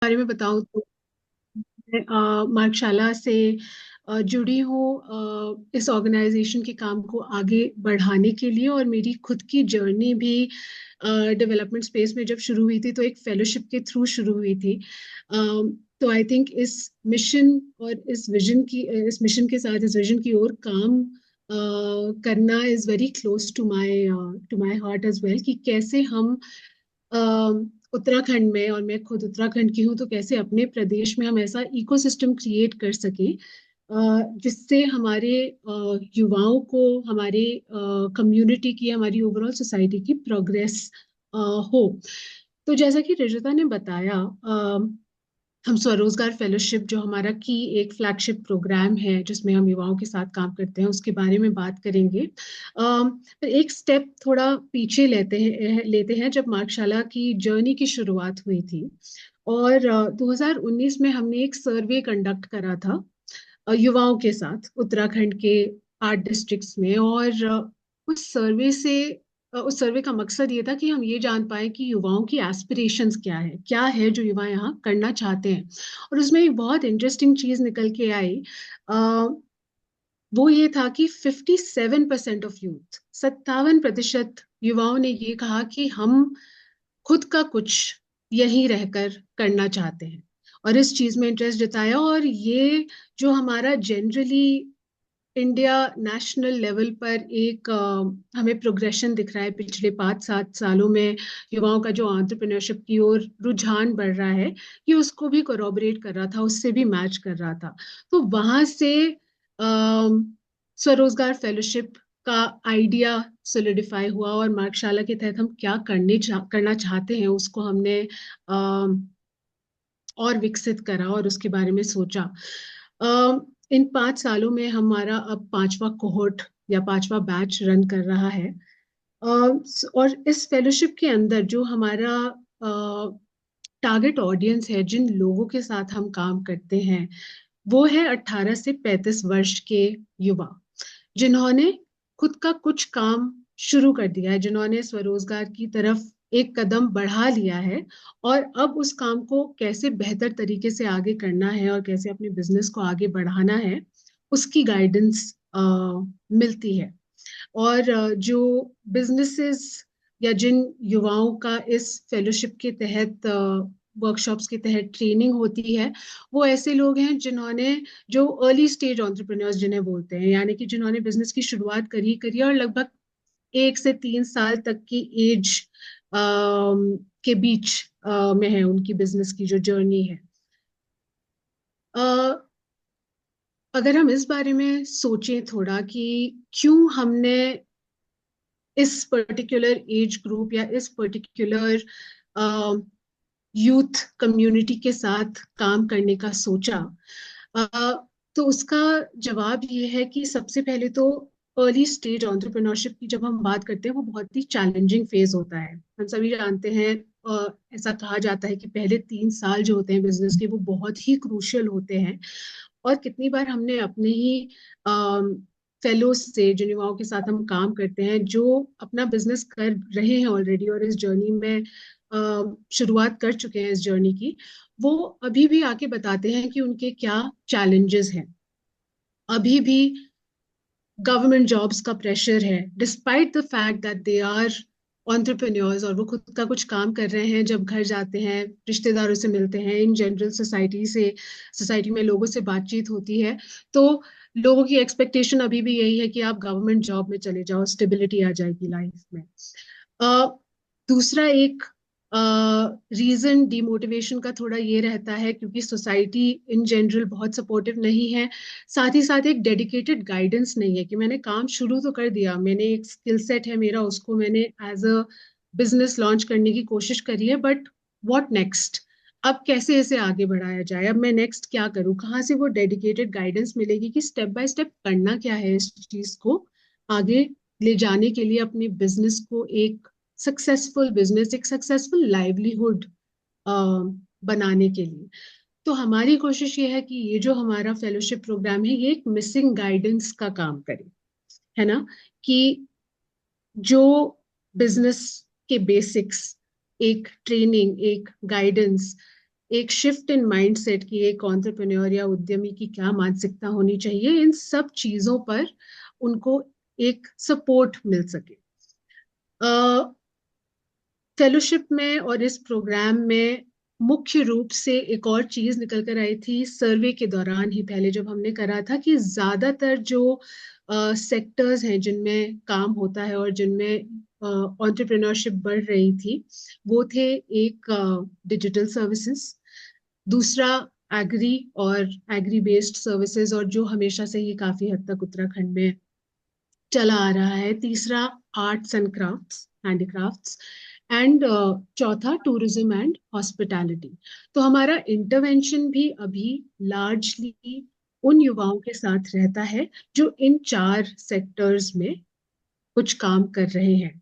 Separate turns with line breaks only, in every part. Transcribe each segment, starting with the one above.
बारे में बताऊं तो मैं मार्गशाला से जुड़ी हूँ इस ऑर्गेनाइजेशन के काम को आगे बढ़ाने के लिए। और मेरी खुद की जर्नी भी डेवलपमेंट स्पेस में जब शुरू हुई थी तो एक फेलोशिप के थ्रू शुरू हुई थी। तो आई थिंक इस मिशन और इस मिशन के साथ इस विजन की ओर काम करना is very close to my heart as well, कि कैसे हम उत्तराखंड में, और मैं खुद उत्तराखंड की हूँ, तो कैसे अपने प्रदेश में हम ऐसा इकोसिस्टम क्रिएट कर सके जिससे हमारे युवाओं को, हमारे कम्युनिटी की, हमारी ओवरऑल सोसाइटी की प्रोग्रेस हो। तो जैसा कि रजता ने बताया, हम स्वरोजगार फेलोशिप जो हमारा की एक फ्लैगशिप प्रोग्राम है जिसमें हम युवाओं के साथ काम करते हैं, उसके बारे में बात करेंगे। पर एक स्टेप थोड़ा पीछे लेते हैं जब मार्गशाला की जर्नी की शुरुआत हुई थी। और 2019 में हमने एक सर्वे कंडक्ट करा था युवाओं के साथ उत्तराखंड के 8 डिस्ट्रिक्ट्स में। और उस सर्वे का मकसद ये था कि हम ये जान पाए कि युवाओं की एस्पिरेशंस क्या है जो युवा यहाँ करना चाहते हैं। और उसमें एक बहुत इंटरेस्टिंग चीज निकल के आई। अ, वो ये था कि 57% ऑफ यूथ, 57% युवाओं ने ये कहा कि हम खुद का कुछ यहीं रहकर करना चाहते हैं और इस चीज में इंटरेस्ट जताया। और ये जो हमारा जनरली इंडिया नेशनल लेवल पर एक हमें प्रोग्रेशन दिख रहा है पिछले 5-7 सालों में, युवाओं का जो एंटरप्रेन्योरशिप की ओर रुझान बढ़ रहा है, ये उसको भी कोरोबरेट कर रहा था, उससे भी मैच कर रहा था। तो वहां से स्वरोजगार फेलोशिप का आइडिया सोलिडिफाई हुआ और मार्गशाला के तहत हम क्या करना चाहते हैं उसको हमने और विकसित करा और उसके बारे में सोचा। इन 5 सालों में हमारा अब पांचवा कोहोर्ट या पांचवा बैच रन कर रहा है। और इस फेलोशिप के अंदर जो हमारा टारगेट ऑडियंस है, जिन लोगों के साथ हम काम करते हैं, वो है 18 से 35 वर्ष के युवा, जिन्होंने खुद का कुछ काम शुरू कर दिया है, जिन्होंने स्वरोजगार की तरफ एक कदम बढ़ा लिया है। और अब उस काम को कैसे बेहतर तरीके से आगे करना है और कैसे अपने बिजनेस को आगे बढ़ाना है, उसकी गाइडेंस मिलती है। और जो बिजनेसेस या जिन युवाओं का इस फेलोशिप के तहत, वर्कशॉप्स के तहत ट्रेनिंग होती है, वो ऐसे लोग हैं जिन्होंने, जो अर्ली स्टेज एंटरप्रेन्योर्स जिन्हें बोलते हैं, यानी कि जिन्होंने बिजनेस की शुरुआत करी करी और लगभग 1 से 3 साल तक की एज के बीच में है उनकी बिजनेस की जो जर्नी है। अ, अगर हम इस बारे में सोचें थोड़ा कि क्यों हमने इस पर्टिकुलर एज ग्रुप या इस पर्टिकुलर यूथ कम्युनिटी के साथ काम करने का सोचा, अ, तो उसका जवाब ये है कि सबसे पहले तो अर्ली स्टेज एंटरप्रेन्योरशिप की जब हम बात करते हैं, वो बहुत ही चैलेंजिंग फेज होता है। हम सभी जानते हैं, ऐसा कहा जाता है कि पहले 3 साल जो होते हैं बिजनेस के, वो बहुत ही क्रूशियल होते हैं। और कितनी बार हमने अपने ही फेलोज से, जिन युवाओं के साथ हम काम करते हैं, जो अपना बिजनेस कर रहे हैं ऑलरेडी और इस जर्नी में शुरुआत कर चुके हैं इस जर्नी की, वो अभी भी आके बताते हैं कि उनके क्या चैलेंजेस हैं। अभी भी गवर्नमेंट जॉब्स का प्रेशर है, despite the fact that they are entrepreneurs और वो खुद का कुछ काम कर रहे हैं। जब घर जाते हैं, रिश्तेदारों से मिलते हैं, इन जनरल सोसाइटी में लोगों से बातचीत होती है, तो लोगों की एक्सपेक्टेशन अभी भी यही है कि आप गवर्नमेंट जॉब में चले जाओ, स्टेबिलिटी आ जाएगी लाइफ में। दूसरा एक रीजन डिमोटिवेशन का थोड़ा ये रहता है, क्योंकि सोसाइटी इन जनरल बहुत सपोर्टिव नहीं है। साथ ही साथ एक डेडिकेटेड गाइडेंस नहीं है कि मैंने काम शुरू तो कर दिया, मैंने एक स्किल सेट है मेरा, उसको मैंने एज अ बिजनेस लॉन्च करने की कोशिश करी है, बट व्हाट नेक्स्ट? अब कैसे इसे आगे बढ़ाया जाए, अब मैं नेक्स्ट क्या करूं? कहाँ से वो डेडिकेटेड गाइडेंस मिलेगी कि स्टेप बाय स्टेप करना क्या है इस चीज को आगे ले जाने के लिए, अपने बिजनेस को एक सक्सेसफुल लाइवलीहुड बनाने के लिए। तो हमारी कोशिश ये है कि ये जो हमारा फेलोशिप प्रोग्राम है, ये एक मिसिंग गाइडेंस का काम करे, है ना? कि जो बिजनेस के बेसिक्स, एक ट्रेनिंग, एक गाइडेंस, एक शिफ्ट इन माइंडसेट की, एक एंटरप्रेन्योर या उद्यमी की क्या मानसिकता होनी चाहिए, इन सब चीजों पर उनको एक सपोर्ट मिल सके। फेलोशिप में और इस प्रोग्राम में मुख्य रूप से एक और चीज निकल कर आई थी सर्वे के दौरान ही, पहले जब हमने करा था, कि ज्यादातर जो सेक्टर्स हैं जिनमें काम होता है और जिनमें एंटरप्रेन्योरशिप बढ़ रही थी, वो थे, एक डिजिटल सर्विसेज, दूसरा एग्री और एग्री बेस्ड सर्विसेज, और जो हमेशा से ही काफी हद तक उत्तराखंड में चला आ रहा है, तीसरा arts and crafts, handicrafts, and चौथा टूरिज्म एंड हॉस्पिटैलिटी। तो हमारा इंटरवेंशन भी अभी लार्जली उन युवाओं के साथ रहता है जो इन चार सेक्टर्स में कुछ काम कर रहे हैं,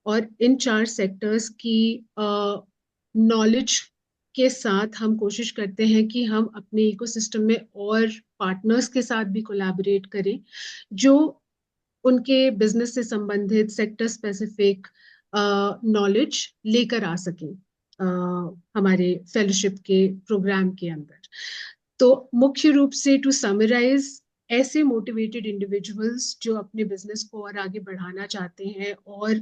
और इन चार सेक्टर्स की नॉलेज के साथ हम कोशिश करते हैं कि हम अपने इकोसिस्टम में और पार्टनर्स के साथ भी कोलैबोरेट करें, जो उनके बिजनेस से संबंधित सेक्टर स्पेसिफिक नॉलेज लेकर आ सकें हमारे फेलोशिप के प्रोग्राम के अंदर। तो मुख्य रूप से, टू समराइज, ऐसे मोटिवेटेड इंडिविजुअल्स जो अपने बिजनेस को और आगे बढ़ाना चाहते हैं और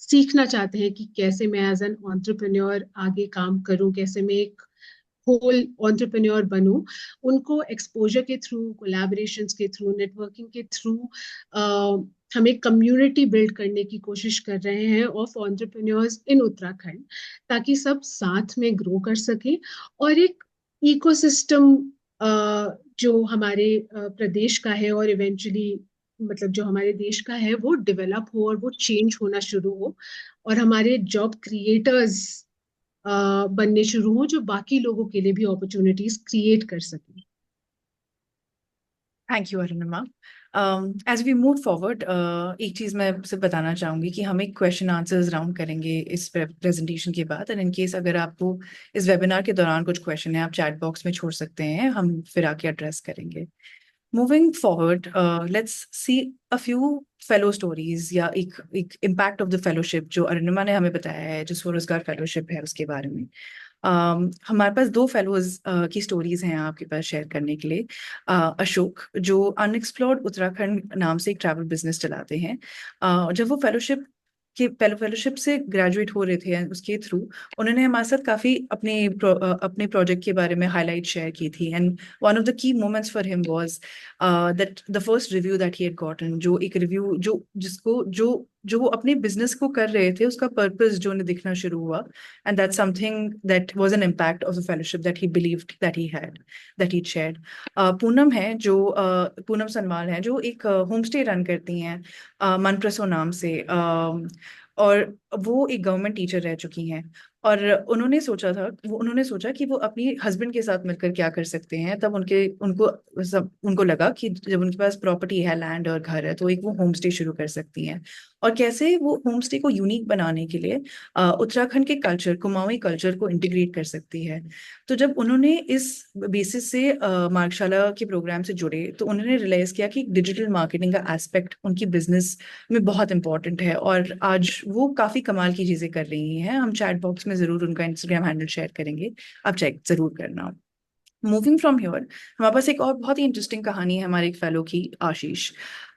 सीखना चाहते हैं कि कैसे मैं एज एन एंटरप्रेन्योर आगे काम करूं, कैसे मैं एक होल एंटरप्रेन्योर बनूं, उनको एक्सपोजर के थ्रू, कोलैबोरेशंस के थ्रू, नेटवर्किंग के थ्रू हम एक कम्युनिटी बिल्ड करने की कोशिश कर रहे हैं ऑफ एंटरप्रेन्योर्स इन उत्तराखंड, ताकि सब साथ में ग्रो कर सके और एक इकोसिस्टम जो हमारे प्रदेश का है और इवेंचुअली मतलब जो हमारे देश का है, वो डेवलप हो और वो चेंज होना शुरू हो, और हमारे जॉब क्रिएटर्स बनने शुरू हो, जो बाकी लोगों के लिए भी अपॉर्चुनिटीज क्रिएट कर सकें।
Thank you Arunima. As we move forward, एक चीज़ मैं सिर्फ बताना चाहूँगी कि हम एक क्वेश्चन आंसर्स राउंड करेंगे इस प्रेजेंटेशन के बाद, एंड इन केस अगर आपको इस वेबिनार के दौरान कुछ क्वेश्चन है, आप चैट बॉक्स में छोड़ सकते हैं, हम फिर आके एड्रेस करेंगे। Moving forward, let's see a few fellow stories या एक इम्पैक्ट ऑफ द फेलोशिप जो अरुणिमा ने हमें बताया है, जो स्वरोजगार फेलोशिप है उसके बारे में। हमारे पास दो फेलोज की स्टोरीज हैं आपके पास शेयर करने के लिए। अशोक जो अनएक्सप्लोर्ड उत्तराखंड नाम से एक ट्रैवल बिजनेस चलाते हैं, जब वो फेलोशिप से ग्रेजुएट हो रहे थे उसके थ्रू उन्होंने हमारे साथ काफी अपने प्रोजेक्ट के बारे में हाईलाइट शेयर की थी, and one of the key moments for him was that the first review that he had gotten, जो एक रिव्यू जो वो अपने बिजनेस को कर रहे थे उसका पर्पस जो उन्हें दिखना शुरू हुआ, and that's something that was an impact of the fellowship that he believed that he'd shared. Poonam है जो पूनम सनवाल है जो एक होम स्टे रन करती हैं मनप्रसो नाम से, और वो एक गवर्नमेंट टीचर रह चुकी हैं, और उन्होंने सोचा कि वो अपनी हस्बैंड के साथ मिलकर क्या कर सकते हैं। तब उनको लगा कि जब उनके पास प्रॉपर्टी है, लैंड और घर है, तो एक वो होम स्टे शुरू कर सकती हैं, और कैसे वो होम स्टे को यूनिक बनाने के लिए उत्तराखंड के कल्चर, कुमाऊनी कल्चर को इंटीग्रेट कर सकती है। तो जब उन्होंने इस बेसिस से मार्गशाला के प्रोग्राम से जुड़े, तो उन्होंने रियलाइज किया कि डिजिटल मार्केटिंग का एस्पेक्ट उनकी बिजनेस में बहुत इंपॉर्टेंट है, और आज वो काफी कमाल की चीजें कर रही हैं। हम चैट बॉक्स में जरूर उनका इंस्टाग्राम हैंडल शेयर करेंगे, आप चेक जरूर करना। मूविंग फ्रॉम हियर, हमारे पास एक और बहुत ही इंटरेस्टिंग कहानी है हमारे एक फेलो की, आशीष।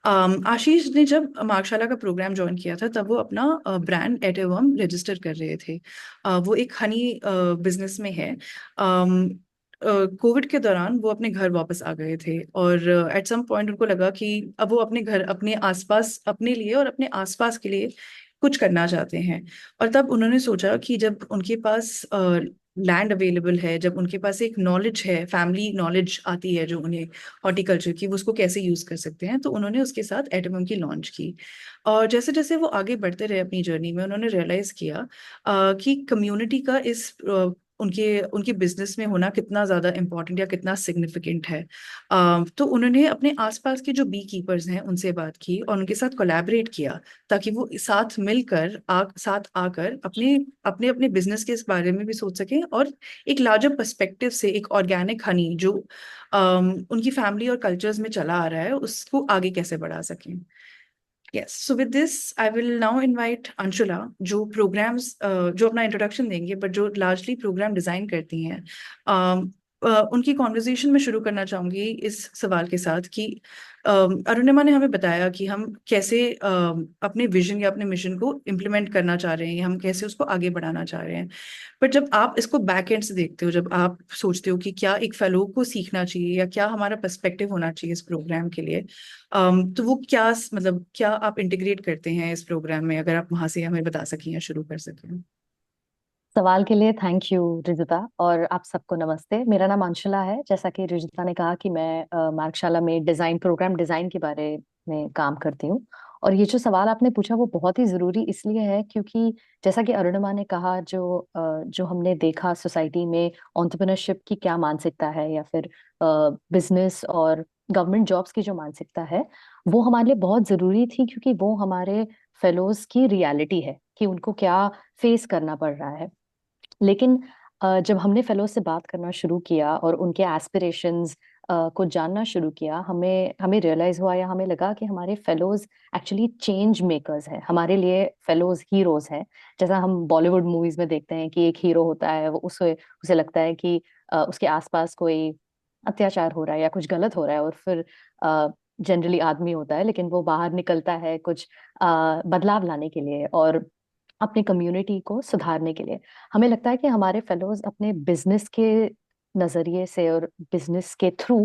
आशीष ने जब मार्गशाला का प्रोग्राम ज्वाइन किया था तब वो अपना ब्रांड एटेवर्म रजिस्टर कर रहे थे। वो एक हनी बिजनेस में है। कोविड के दौरान वो अपने घर वापस आ गए थे, और एट सम पॉइंट उनको लगा कि अब वो अपने घर, अपने आसपास, अपने लिए और अपने आसपास के लिए कुछ करना चाहते हैं। और तब उन्होंने सोचा कि जब उनके पास लैंड अवेलेबल है, जब उनके पास एक नॉलेज है, फैमिली नॉलेज आती है जो उन्हें हॉर्टिकल्चर की, वो उसको कैसे यूज कर सकते हैं, तो उन्होंने उसके साथ एटम की लॉन्च की। और जैसे जैसे वो आगे बढ़ते रहे अपनी जर्नी में, उन्होंने रियलाइज किया कि कम्युनिटी का इस उनके उनके बिजनेस में होना कितना ज्यादा इम्पोर्टेंट या कितना सिग्निफिकेंट है। तो उन्होंने अपने आसपास के जो बी कीपर्स हैं उनसे बात की और उनके साथ कोलैबोरेट किया, ताकि वो साथ आकर अपने अपने अपने बिजनेस के इस बारे में भी सोच सकें, और एक लार्जर पर्सपेक्टिव से एक ऑर्गेनिक हनी जो उनकी फैमिली और कल्चर्स में चला आ रहा है उसको आगे कैसे बढ़ा सकें। Yes, so with this, I will now invite Anshula, जो प्रोग्राम्स जो अपना इंट्रोडक्शन देंगे, बट जो लार्जली प्रोग्राम डिजाइन करती हैं, उनकी कॉन्वर्जेशन में शुरू करना चाहूंगी इस सवाल के साथ कि अरुणिमा ने हमें बताया कि हम कैसे अपने विजन या अपने मिशन को इम्प्लीमेंट करना चाह रहे हैं, हम कैसे उसको आगे बढ़ाना चाह रहे हैं। बट जब आप इसको बैक एंड से देखते हो, जब आप सोचते हो कि क्या एक फेलो को सीखना चाहिए या क्या हमारा पर्सपेक्टिव होना चाहिए इस प्रोग्राम के लिए, तो वो क्या, मतलब क्या आप इंटीग्रेट करते हैं इस प्रोग्राम में, अगर आप वहां से हमें बता सकें या शुरू कर सकें।
सवाल के लिए थैंक यू रिजिता, और आप सबको नमस्ते। मेरा नाम अंशुला है। जैसा कि रिजिता ने कहा कि मैं मार्गशाला में डिजाइन, प्रोग्राम डिजाइन के बारे में काम करती हूँ। और ये जो सवाल आपने पूछा वो बहुत ही जरूरी इसलिए है क्योंकि जैसा कि अरुणिमा ने कहा, जो हमने देखा सोसाइटी में एंटरप्रेन्योरशिप की क्या मानसिकता है, या फिर बिजनेस और गवर्नमेंट जॉब्स की जो मानसिकता है, वो हमारे लिए बहुत जरूरी थी क्योंकि वो हमारे फेलोज की रियलिटी है कि उनको क्या फेस करना पड़ रहा है। लेकिन जब हमने फेलोज से बात करना शुरू किया और उनके एस्पिरेशंस को जानना शुरू किया, हमें हमें रियलाइज हुआ, या हमें लगा कि हमारे फेलोज एक्चुअली चेंज मेकर्स हैं। हमारे लिए फेलोज हीरोज हैं। जैसा हम बॉलीवुड मूवीज में देखते हैं कि एक हीरो होता है, वो उसे उसे लगता है कि उसके आसपास कोई अत्याचार हो रहा है या कुछ गलत हो रहा है, और फिर जनरली आदमी होता है, लेकिन वो बाहर निकलता है कुछ बदलाव लाने के लिए और अपनी कम्युनिटी को सुधारने के लिए। हमें लगता है कि हमारे फेलोज अपने बिजनेस के नजरिए से और बिजनेस के थ्रू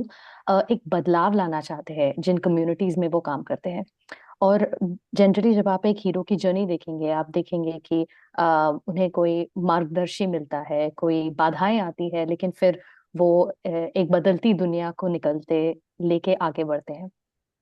एक बदलाव लाना चाहते हैं जिन कम्युनिटीज में वो काम करते हैं। और जनरली जब आप एक हीरो की जर्नी देखेंगे, आप देखेंगे कि उन्हें कोई मार्गदर्शी मिलता है, कोई बाधाएं आती है, लेकिन फिर वो एक बदलती दुनिया को निकलते लेके आगे बढ़ते हैं।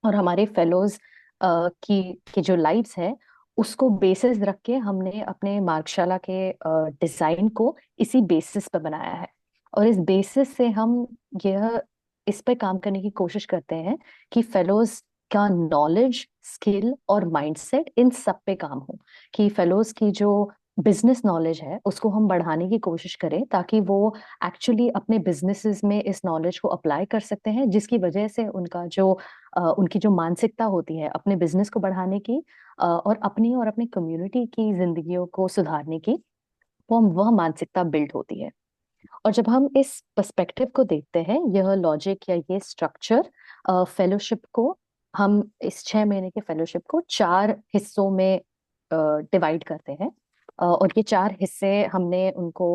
और हमारे फेलोज की जो लाइव्स है, उसको बेसिस रख के हमने अपने मार्गशाला के डिजाइन को इसी बेसिस पे बनाया है। और इस बेसिस से हम यह इस पे काम करने की कोशिश करते हैं कि फेलोज का नॉलेज, स्किल और माइंडसेट इन सब पे काम हो। कि फेलोज की जो बिजनेस नॉलेज है उसको हम बढ़ाने की कोशिश करें ताकि वो एक्चुअली अपने बिजनेसेस में इस नॉलेज को अप्लाई कर सकते हैं, जिसकी वजह से उनकी जो मानसिकता होती है अपने बिजनेस को बढ़ाने की और अपनी कम्युनिटी की जिंदगियों को सुधारने की, वो वह मानसिकता बिल्ड होती है। और जब हम इस पर्सपेक्टिव को देखते हैं, यह लॉजिक या ये स्ट्रक्चर फेलोशिप को, हम इस 6 महीने के फेलोशिप को 4 हिस्सों में डिवाइड करते हैं। और ये 4 हिस्से हमने उनको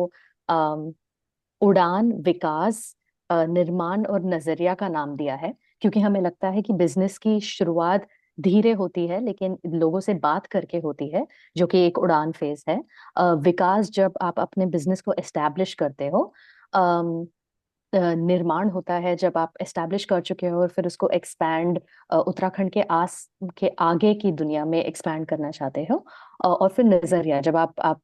उड़ान, विकास, निर्माण और नजरिया का नाम दिया है, क्योंकि हमें लगता है कि बिजनेस की शुरुआत धीरे होती है लेकिन लोगों से बात करके होती है, जो कि एक उड़ान फेज है। विकास जब आप अपने बिजनेस को एस्टैब्लिश करते हो। अम, निर्माण होता है जब आप एस्टैब्लिश कर चुके हो और फिर उसको एक्सपैंड, उत्तराखंड के आगे की दुनिया में एक्सपैंड करना चाहते हो। और फिर नजरिया, जब आप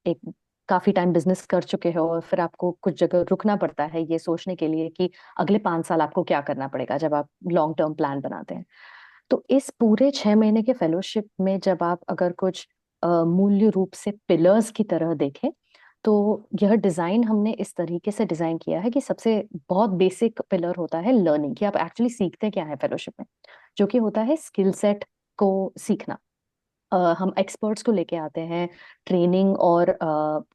एक काफी टाइम बिजनेस कर चुके हो और फिर आपको कुछ जगह रुकना पड़ता है ये सोचने के लिए कि अगले 5 साल आपको क्या करना पड़ेगा, जब आप लॉन्ग टर्म प्लान बनाते हैं। तो इस पूरे 6 महीने के फेलोशिप में जब आप अगर कुछ मूल्य रूप से पिलर्स की तरह देखें, तो यह डिजाइन हमने इस तरीके से डिजाइन किया है कि सबसे बहुत बेसिक पिलर होता है लर्निंग, कि आप एक्चुअली सीखते क्या है फेलोशिप में, जो कि होता है स्किल सेट को सीखना। हम एक्सपर्ट्स को लेके आते हैं ट्रेनिंग और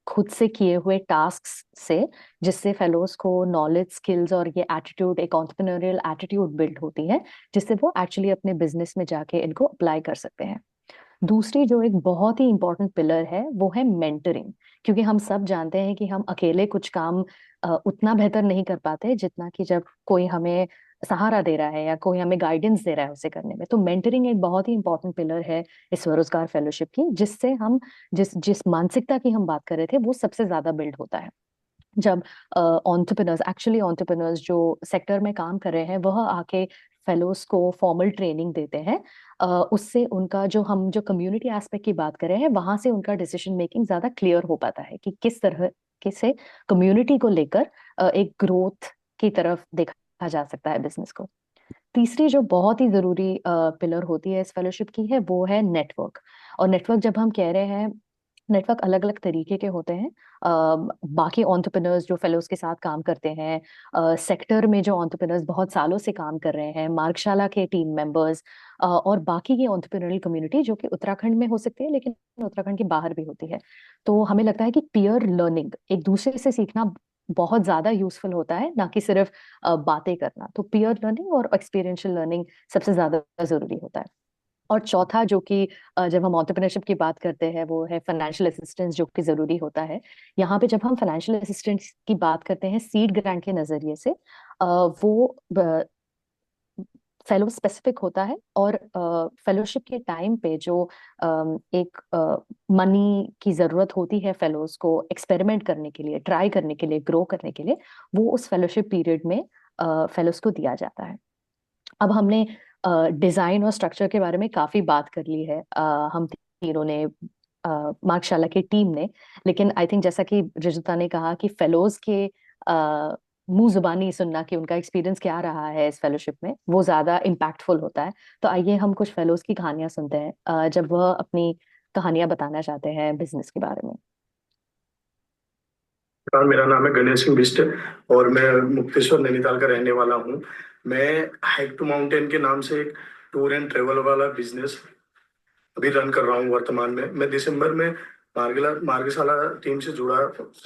खुद से किए हुए टास्क्स से, जिससे फेलोज को नॉलेज, स्किल्स और ये एटीट्यूड, एक एंटरप्रेन्योरियल एटीट्यूड बिल्ड होती है, जिससे वो एक्चुअली अपने बिजनेस में जाके इनको अप्लाई कर सकते हैं। दूसरी जो एक बहुत ही इंपॉर्टेंट पिलर है वो है मेंटरिंग, क्योंकि हम सब जानते हैं कि हम अकेले कुछ काम उतना बेहतर नहीं कर पाते जितना कि जब कोई हमें सहारा दे रहा है या कोई हमें गाइडेंस दे रहा है उसे करने में। तो मेंटरिंग एक बहुत ही इंपॉर्टेंट पिलर है इस स्वरोजगार फेलोशिप की, जिससे हम जिस जिस मानसिकता की हम बात कर रहे थे वो सबसे ज्यादा बिल्ड होता है। जब एंटरप्रेन्योर्स जो सेक्टर में काम कर रहे हैं वह आके फेलोज को फॉर्मल ट्रेनिंग देते हैं, उससे उनका जो कम्युनिटी एस्पेक्ट की बात कर रहे हैं वहां से उनका डिसीजन मेकिंग ज्यादा क्लियर हो पाता है कि किस तरह के से कम्युनिटी को लेकर एक ग्रोथ की तरफ देखा जा सकता है बिजनेस को। तीसरी जो बहुत ही जरूरी पिलर होती है इस फेलोशिप की है वो है नेटवर्क। और नेटवर्क जब हम कह रहे हैं, नेटवर्क अलग अलग तरीके के होते हैं। बाकी एंटरप्रेन्योर्स जो फेलोज के साथ काम करते हैं, सेक्टर में जो एंटरप्रेन्योर्स बहुत सालों से काम कर रहे हैं, मार्गशाला के टीम मेंबर्स, और बाकी की एंटरप्रेन्योरल कम्युनिटी जो कि उत्तराखंड में हो सकती है लेकिन उत्तराखंड के बाहर भी होती है। तो हमें लगता है कि पीयर लर्निंग, एक दूसरे से सीखना बहुत ज्यादा यूजफुल होता है, ना कि सिर्फ बातें करना। तो पीयर लर्निंग और एक्सपीरियंशियल लर्निंग सबसे ज्यादा जरूरी होता है। और चौथा जो कि जब हम एंटरप्रेन्योरशिप की बात करते हैं वो है फाइनेंशियल असिस्टेंस, जो कि जरूरी होता है। यहाँ पे जब हम फाइनेंशियल असिस्टेंस की बात करते हैं सीड ग्रांट के नजरिए से, वो फेलो स्पेसिफिक होता है। और फेलोशिप के टाइम पे जो एक मनी की जरूरत होती है फेलोज को एक्सपेरिमेंट करने के लिए, ट्राई करने के लिए, ग्रो करने के लिए, वो उस फेलोशिप पीरियड में फेलोज को दिया जाता है। अब हमने डिजाइन और स्ट्रक्चर के बारे में काफी बात कर ली है, हम तीनों ने, मार्गशाला की टीम ने। लेकिन आई थिंक जैसा कि रिजुता ने कहा कि फेलोज के मुंह जुबानी सुनना कि उनका एक्सपीरियंस क्या रहा है इस फेलोशिप में, वो ज्यादा इम्पैक्टफुल होता है। तो आइए हम कुछ फेलोज की कहानियां सुनते हैं, जब वह अपनी कहानियां बताना चाहते हैं बिजनेस के बारे में।
नमस्कार, मेरा नाम है गणेश सिंह बिष्ट और मैं मुक्तेश्वर नैनीताल का रहने वाला हूँ। मैं हाइक टू माउंटेन के नाम से एक टूर एंड ट्रेवल वाला बिजनेस अभी रन कर रहा हूँ। वर्तमान में मैं दिसंबर में मार्गशाला टीम से जुड़ा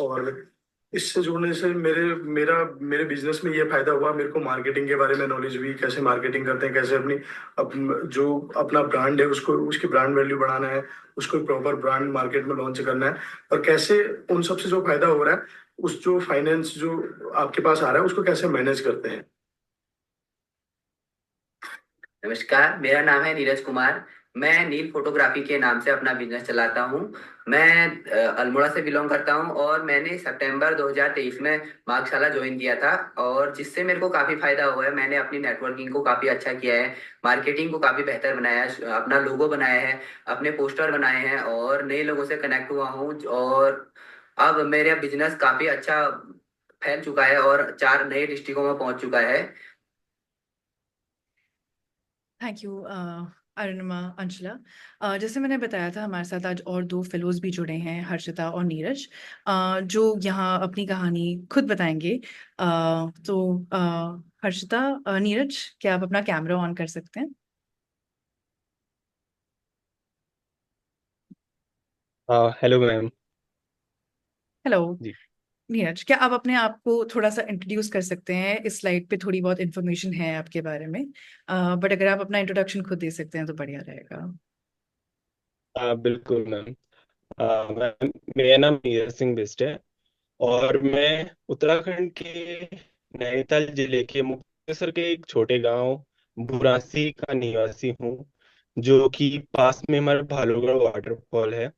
और इससे जुड़ने से मेरे बिजनेस में ये फायदा हुआ, मेरे को मार्केटिंग के बारे में नॉलेज हुई, कैसे मार्केटिंग करते हैं, कैसे जो अपना ब्रांड है उसको, उसकी ब्रांड वैल्यू बढ़ाना है, उसको प्रॉपर ब्रांड मार्केट में लॉन्च करना है, और कैसे उन सबसे जो फायदा हो रहा है उस जो फाइनेंस जो आपके पास आ रहा है उसको कैसे मैनेज करते हैं।
नमस्कार, मेरा नाम है नीरज कुमार। मैं नील फोटोग्राफी के नाम से अपना बिजनेस चलाता हूँ। मैं अल्मोड़ा से बिलोंग करता हूँ और मैंने सितंबर 2023 में पाठशाला ज्वाइन किया था, और जिससे मेरे को काफ़ी फायदा हुआ है। मैंने अपनी नेटवर्किंग को काफ़ी अच्छा किया है, मार्केटिंग को काफ़ी बेहतर बनाया है, अपना लोगो बनाया है, अपने पोस्टर बनाए हैं और नए लोगों से कनेक्ट हुआ हूँ। और अब मेरा बिजनेस काफ़ी अच्छा फैल चुका है और 4 नए डिस्ट्रिक्टों में पहुंच चुका है।
Thank you Arunima, Anshula. जैसे मैंने बताया था, हमारे साथ आज और 2 फेलोज भी जुड़े हैं, हर्षिता और नीरज, जो यहाँ अपनी कहानी खुद बताएंगे। तो हर्षिता, नीरज, क्या आप अपना कैमरा ऑन कर सकते हैं?
Hello ma'am.
हेलो
जी।
नीरज, क्या आप अपने आप को थोड़ा सा इंट्रोड्यूस कर सकते हैं? इस स्लाइड पे थोड़ी बहुत इन्फॉर्मेशन है आपके बारे में, बट अगर आप अपना इंट्रोडक्शन खुद दे सकते हैं तो बढ़िया रहेगा।
बिल्कुल मैम। मैम, मेरा नाम नीरज सिंह बिष्ट है और मैं उत्तराखंड के नैनीताल जिले के मुक्तेश्वर के एक छोटे गांव भुरासी का निवासी हूँ, जो कि पास में हमारा भालूगढ़ वाटरफॉल है,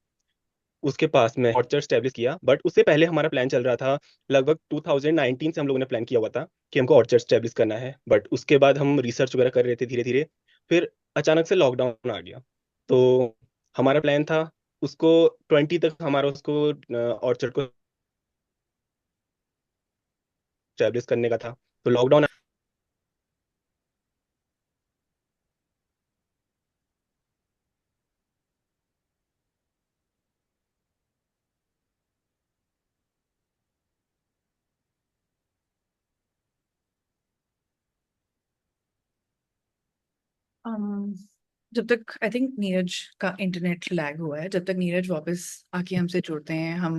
उसके पास में ऑर्चर्ड स्टैब्लिश किया। बट उससे पहले हमारा प्लान चल रहा था, लगभग 2019 से हम लोगों ने प्लान किया हुआ था कि हमको ऑर्चर्ड स्टैब्लिश करना है। बट उसके बाद हम रिसर्च वगैरह कर रहे थे धीरे धीरे, फिर अचानक से लॉकडाउन आ गया। तो हमारा प्लान था उसको 20 तक हमारा उसको ऑर्चर्ड को स्टैब्लिश करने का था, तो लॉकडाउन।
um, जब तक आई थिंक नीरज का इंटरनेट लैग हुआ है, जब तक नीरज वापस आके हमसे जुड़ते हैं, हम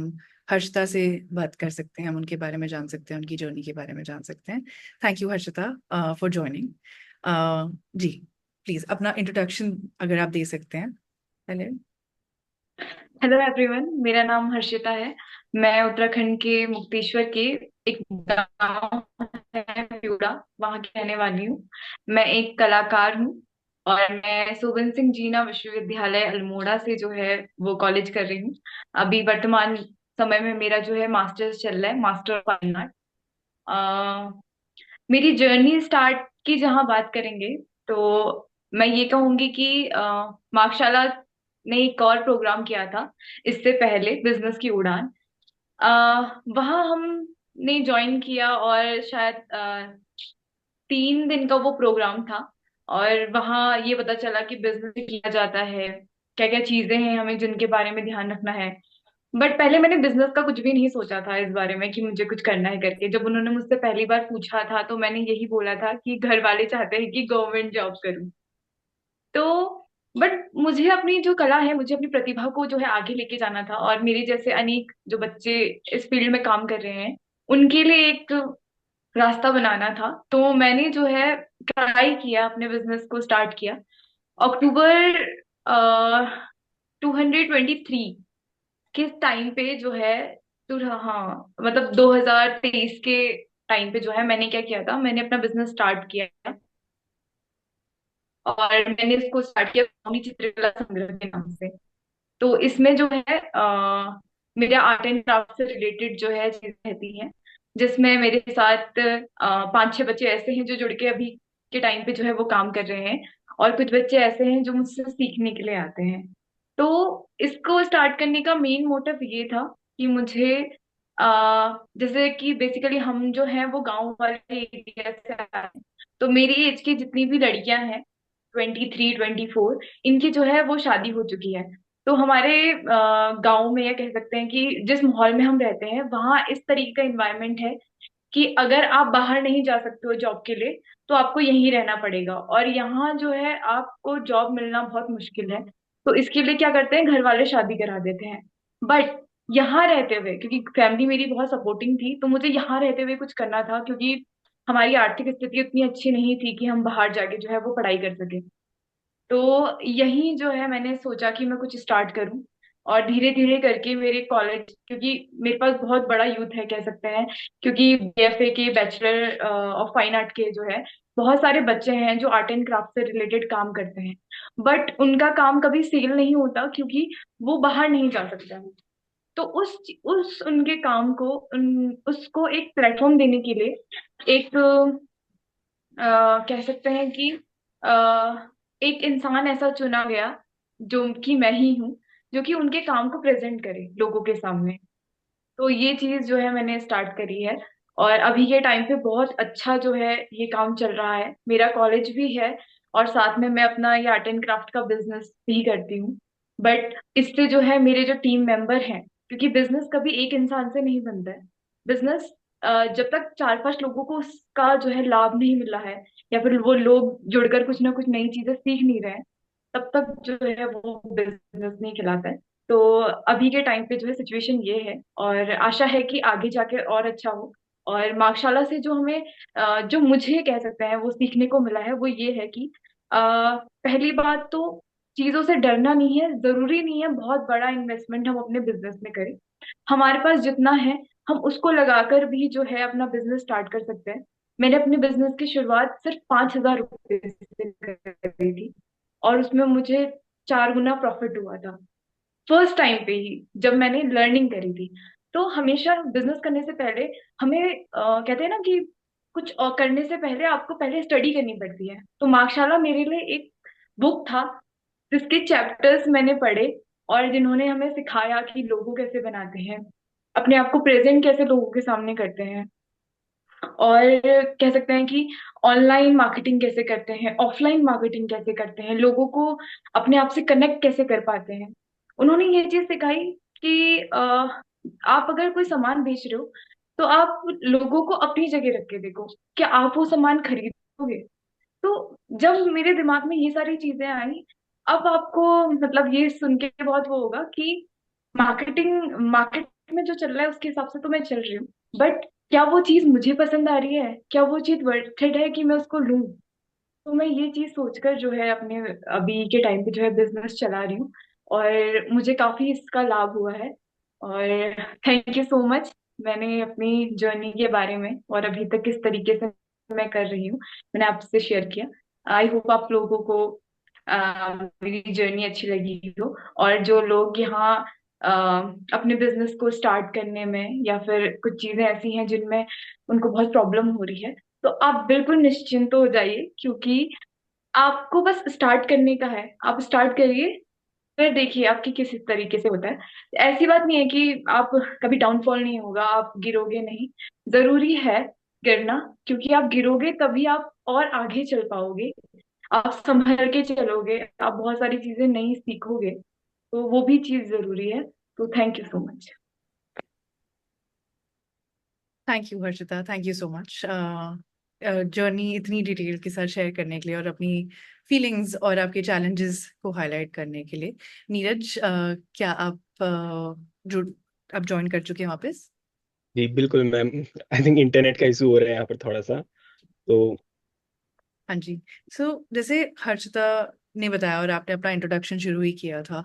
हर्षिता से बात कर सकते हैं, हम उनके बारे में जान सकते हैं, उनकी जर्नी के बारे में जान सकते हैं। Thank you Harshita for joining. जी, प्लीज अपना इंट्रोडक्शन अगर आप दे सकते हैं पहले।
हेलो एवरीवन, मेरा नाम हर्षिता है। मैं उत्तराखंड के मुक्तेश्वर के एक गांव है प्यूड़ा, वहां की रहने वाली हूँ। मैं एक कलाकार हूँ और मैं सोबन सिंह जीना विश्वविद्यालय अल्मोड़ा से जो है वो कॉलेज कर रही हूँ। अभी वर्तमान समय में मेरा जो है मास्टर्स चल रहा है, मास्टर ऑफ फाइन आर्ट। मेरी जर्नी स्टार्ट की जहां बात करेंगे तो मैं ये कहूंगी कि मार्गशाला ने एक और प्रोग्राम किया था इससे पहले, बिजनेस की उड़ान। वहां हमने ज्वाइन किया और शायद 3 दिन का वो प्रोग्राम था। और वहां ये पता चला कि बिजनेस किया जाता है, क्या क्या चीजें हैं हमें जिनके बारे में ध्यान रखना है। बट पहले मैंने बिजनेस का कुछ भी नहीं सोचा था इस बारे में कि मुझे कुछ करना है करके। जब उन्होंने मुझसे पहली बार पूछा था तो मैंने यही बोला था कि घर वाले चाहते हैं कि गवर्नमेंट जॉब करूं। तो बट मुझे अपनी जो कला है, मुझे अपनी प्रतिभा को जो है आगे लेके जाना था, और मेरे जैसे अनेक जो बच्चे इस फील्ड में काम कर रहे हैं उनके लिए एक रास्ता बनाना था। तो मैंने जो है ट्राई किया, अपने बिजनेस को स्टार्ट किया अक्टूबर 223 किस टाइम पे जो है। तो हाँ, मतलब 2023 के टाइम पे जो है मैंने क्या किया था, मैंने अपना बिजनेस स्टार्ट किया। और मैंने इसको स्टार्ट किया कौमी चित्रकला संग्रह के नाम से। तो इसमें जो है मेरा आर्ट एंड क्राफ्ट से रिलेटेड जो है चीजें रहती हैं, जिसमें मेरे साथ 5-6 बच्चे ऐसे हैं जो जुड़ के अभी के टाइम पे जो है वो काम कर रहे हैं, और कुछ बच्चे ऐसे हैं जो मुझसे सीखने के लिए आते हैं। तो इसको स्टार्ट करने का मेन मोटिव ये था कि मुझे जैसे कि बेसिकली हम जो हैं वो गांव वाले एरिया से आए हैं। तो मेरी एज की जितनी भी लड़कियां हैं, 23-24, इनकी जो है वो शादी हो चुकी है। तो हमारे गांव में, या कह सकते हैं कि जिस माहौल में हम रहते हैं वहाँ इस तरीके का इन्वायरमेंट है कि अगर आप बाहर नहीं जा सकते हो जॉब के लिए तो आपको यहीं रहना पड़ेगा, और यहाँ जो है आपको जॉब मिलना बहुत मुश्किल है। तो इसके लिए क्या करते हैं, घर वाले शादी करा देते हैं। बट यहाँ रहते हुए, क्योंकि फैमिली मेरी बहुत सपोर्टिंग थी, तो मुझे यहाँ रहते हुए कुछ करना था, क्योंकि हमारी आर्थिक स्थिति उतनी अच्छी नहीं थी कि हम बाहर जाके जो है वो पढ़ाई कर सके। तो यही जो है मैंने सोचा कि मैं कुछ स्टार्ट करूं। और धीरे धीरे करके मेरे कॉलेज, क्योंकि मेरे पास बहुत बड़ा यूथ है कह सकते हैं, क्योंकि बीएफए के, बैचलर ऑफ फाइन आर्ट के जो है बहुत सारे बच्चे हैं जो आर्ट एंड क्राफ्ट से रिलेटेड काम करते हैं। बट उनका काम कभी सेल नहीं होता क्योंकि वो बाहर नहीं जा सकता। तो उस उनके काम को, उसको एक प्लेटफॉर्म देने के लिए एक कह सकते हैं कि एक इंसान ऐसा चुना गया जो कि मैं ही हूँ, जो कि उनके काम को प्रेजेंट करे लोगों के सामने। तो ये चीज जो है मैंने स्टार्ट करी है, और अभी के टाइम पे बहुत अच्छा जो है ये काम चल रहा है। मेरा कॉलेज भी है, और साथ में मैं अपना ये आर्ट एंड क्राफ्ट का बिजनेस भी करती हूँ। बट इससे जो है मेरे जो टीम मेंबर हैं, क्योंकि बिजनेस कभी एक इंसान से नहीं बनता है। बिजनेस जब तक 4-5 लोगों को उसका जो है लाभ नहीं मिला है, या फिर वो लोग जुड़कर कुछ ना कुछ नई चीजें सीख नहीं रहे हैं, तब तक जो है वो बिजनेस नहीं खिलाता है। तो अभी के टाइम पे जो है सिचुएशन ये है, और आशा है कि आगे जाके और अच्छा हो। और मार्कशाला से जो हमें जो मुझे कह सकते हैं वो सीखने को मिला है वो ये है कि पहली बात तो चीजों से डरना नहीं है, जरूरी नहीं है बहुत बड़ा इन्वेस्टमेंट हम अपने बिजनेस में करें। हमारे पास जितना है हम उसको लगाकर भी जो है अपना बिजनेस स्टार्ट कर सकते हैं। मैंने अपने बिजनेस की शुरुआत सिर्फ 5,000 रुपये से करी थी, और उसमें मुझे 4 गुना प्रॉफिट हुआ था फर्स्ट टाइम पे ही, जब मैंने लर्निंग करी थी। तो हमेशा बिजनेस करने से पहले हमें कहते हैं ना कि कुछ करने से पहले आपको पहले स्टडी करनी पड़ती है। तो मार्कशाला मेरे लिए एक बुक था जिसके चैप्टर्स मैंने पढ़े, और जिन्होंने हमें सिखाया कि लोगो कैसे बनाते हैं, अपने आप को प्रेजेंट कैसे लोगों के सामने करते हैं, और कह सकते हैं कि ऑनलाइन मार्केटिंग कैसे करते हैं, ऑफलाइन मार्केटिंग कैसे करते हैं, लोगों को अपने आप से कनेक्ट कैसे कर पाते हैं। उन्होंने ये चीज सिखाई कि आप अगर कोई सामान बेच रहे हो तो आप लोगों को अपनी जगह रख के देखो, क्या आप वो सामान खरीदोगे। तो जब मेरे दिमाग में ये सारी चीजें आई, अब आपको मतलब ये सुन के बहुत वो होगा कि मार्केट में जो चल रहा है उसके हिसाब से तो मैं चल रही हूँ, बट क्या वो चीज मुझे पसंद आ रही है, क्या वो चीज वर्थ इट है कि मैं उसको लूं। तो मैं ये चीज सोचकर जो है अपने अभी के टाइम पे जो है बिजनेस चला रही हूँ, और मुझे काफी इसका लाभ हुआ है। और थैंक यू सो मच। मैंने अपनी जर्नी के बारे में और अभी तक किस तरीके से मैं कर रही हूँ मैंने आपसे शेयर किया। आई होप आप लोगों को मेरी जर्नी अच्छी लगी हो, और जो लोग यहाँ अ, अपने बिजनेस को स्टार्ट करने में, या फिर कुछ चीजें ऐसी हैं जिनमें उनको बहुत प्रॉब्लम हो रही है, तो आप बिल्कुल निश्चिंत हो जाइए, क्योंकि आपको बस स्टार्ट करने का है। आप स्टार्ट करिए, फिर देखिए आपकी किस तरीके से होता है। ऐसी बात नहीं है कि आप कभी डाउनफॉल नहीं होगा, आप गिरोगे नहीं। जरूरी है गिरना, क्योंकि आप गिरोगे तभी आप और आगे चल पाओगे, आप संभल के चलोगे, आप बहुत सारी चीजें नहीं सीखोगे। तो वो भी चीज जरूरी है। तो thank you so much.
Thank you Harshita, thank you so much journey इतनी डिटेल के साथ शेयर करने के लिए और अपनी फीलिंग्स और आपके चैलेंजेस को हाईलाइट करने के लिए। नीरज, क्या आप जो आप ज्वाइन कर चुके हैं वापस?
जी बिल्कुल मैम, आई थिंक इंटरनेट का इशू हो रहा है यहाँ पर थोड़ा सा, तो
हाँ जी। जैसे हर्षिता ने बताया और आपने अपना इंट्रोडक्शन शुरू ही किया था,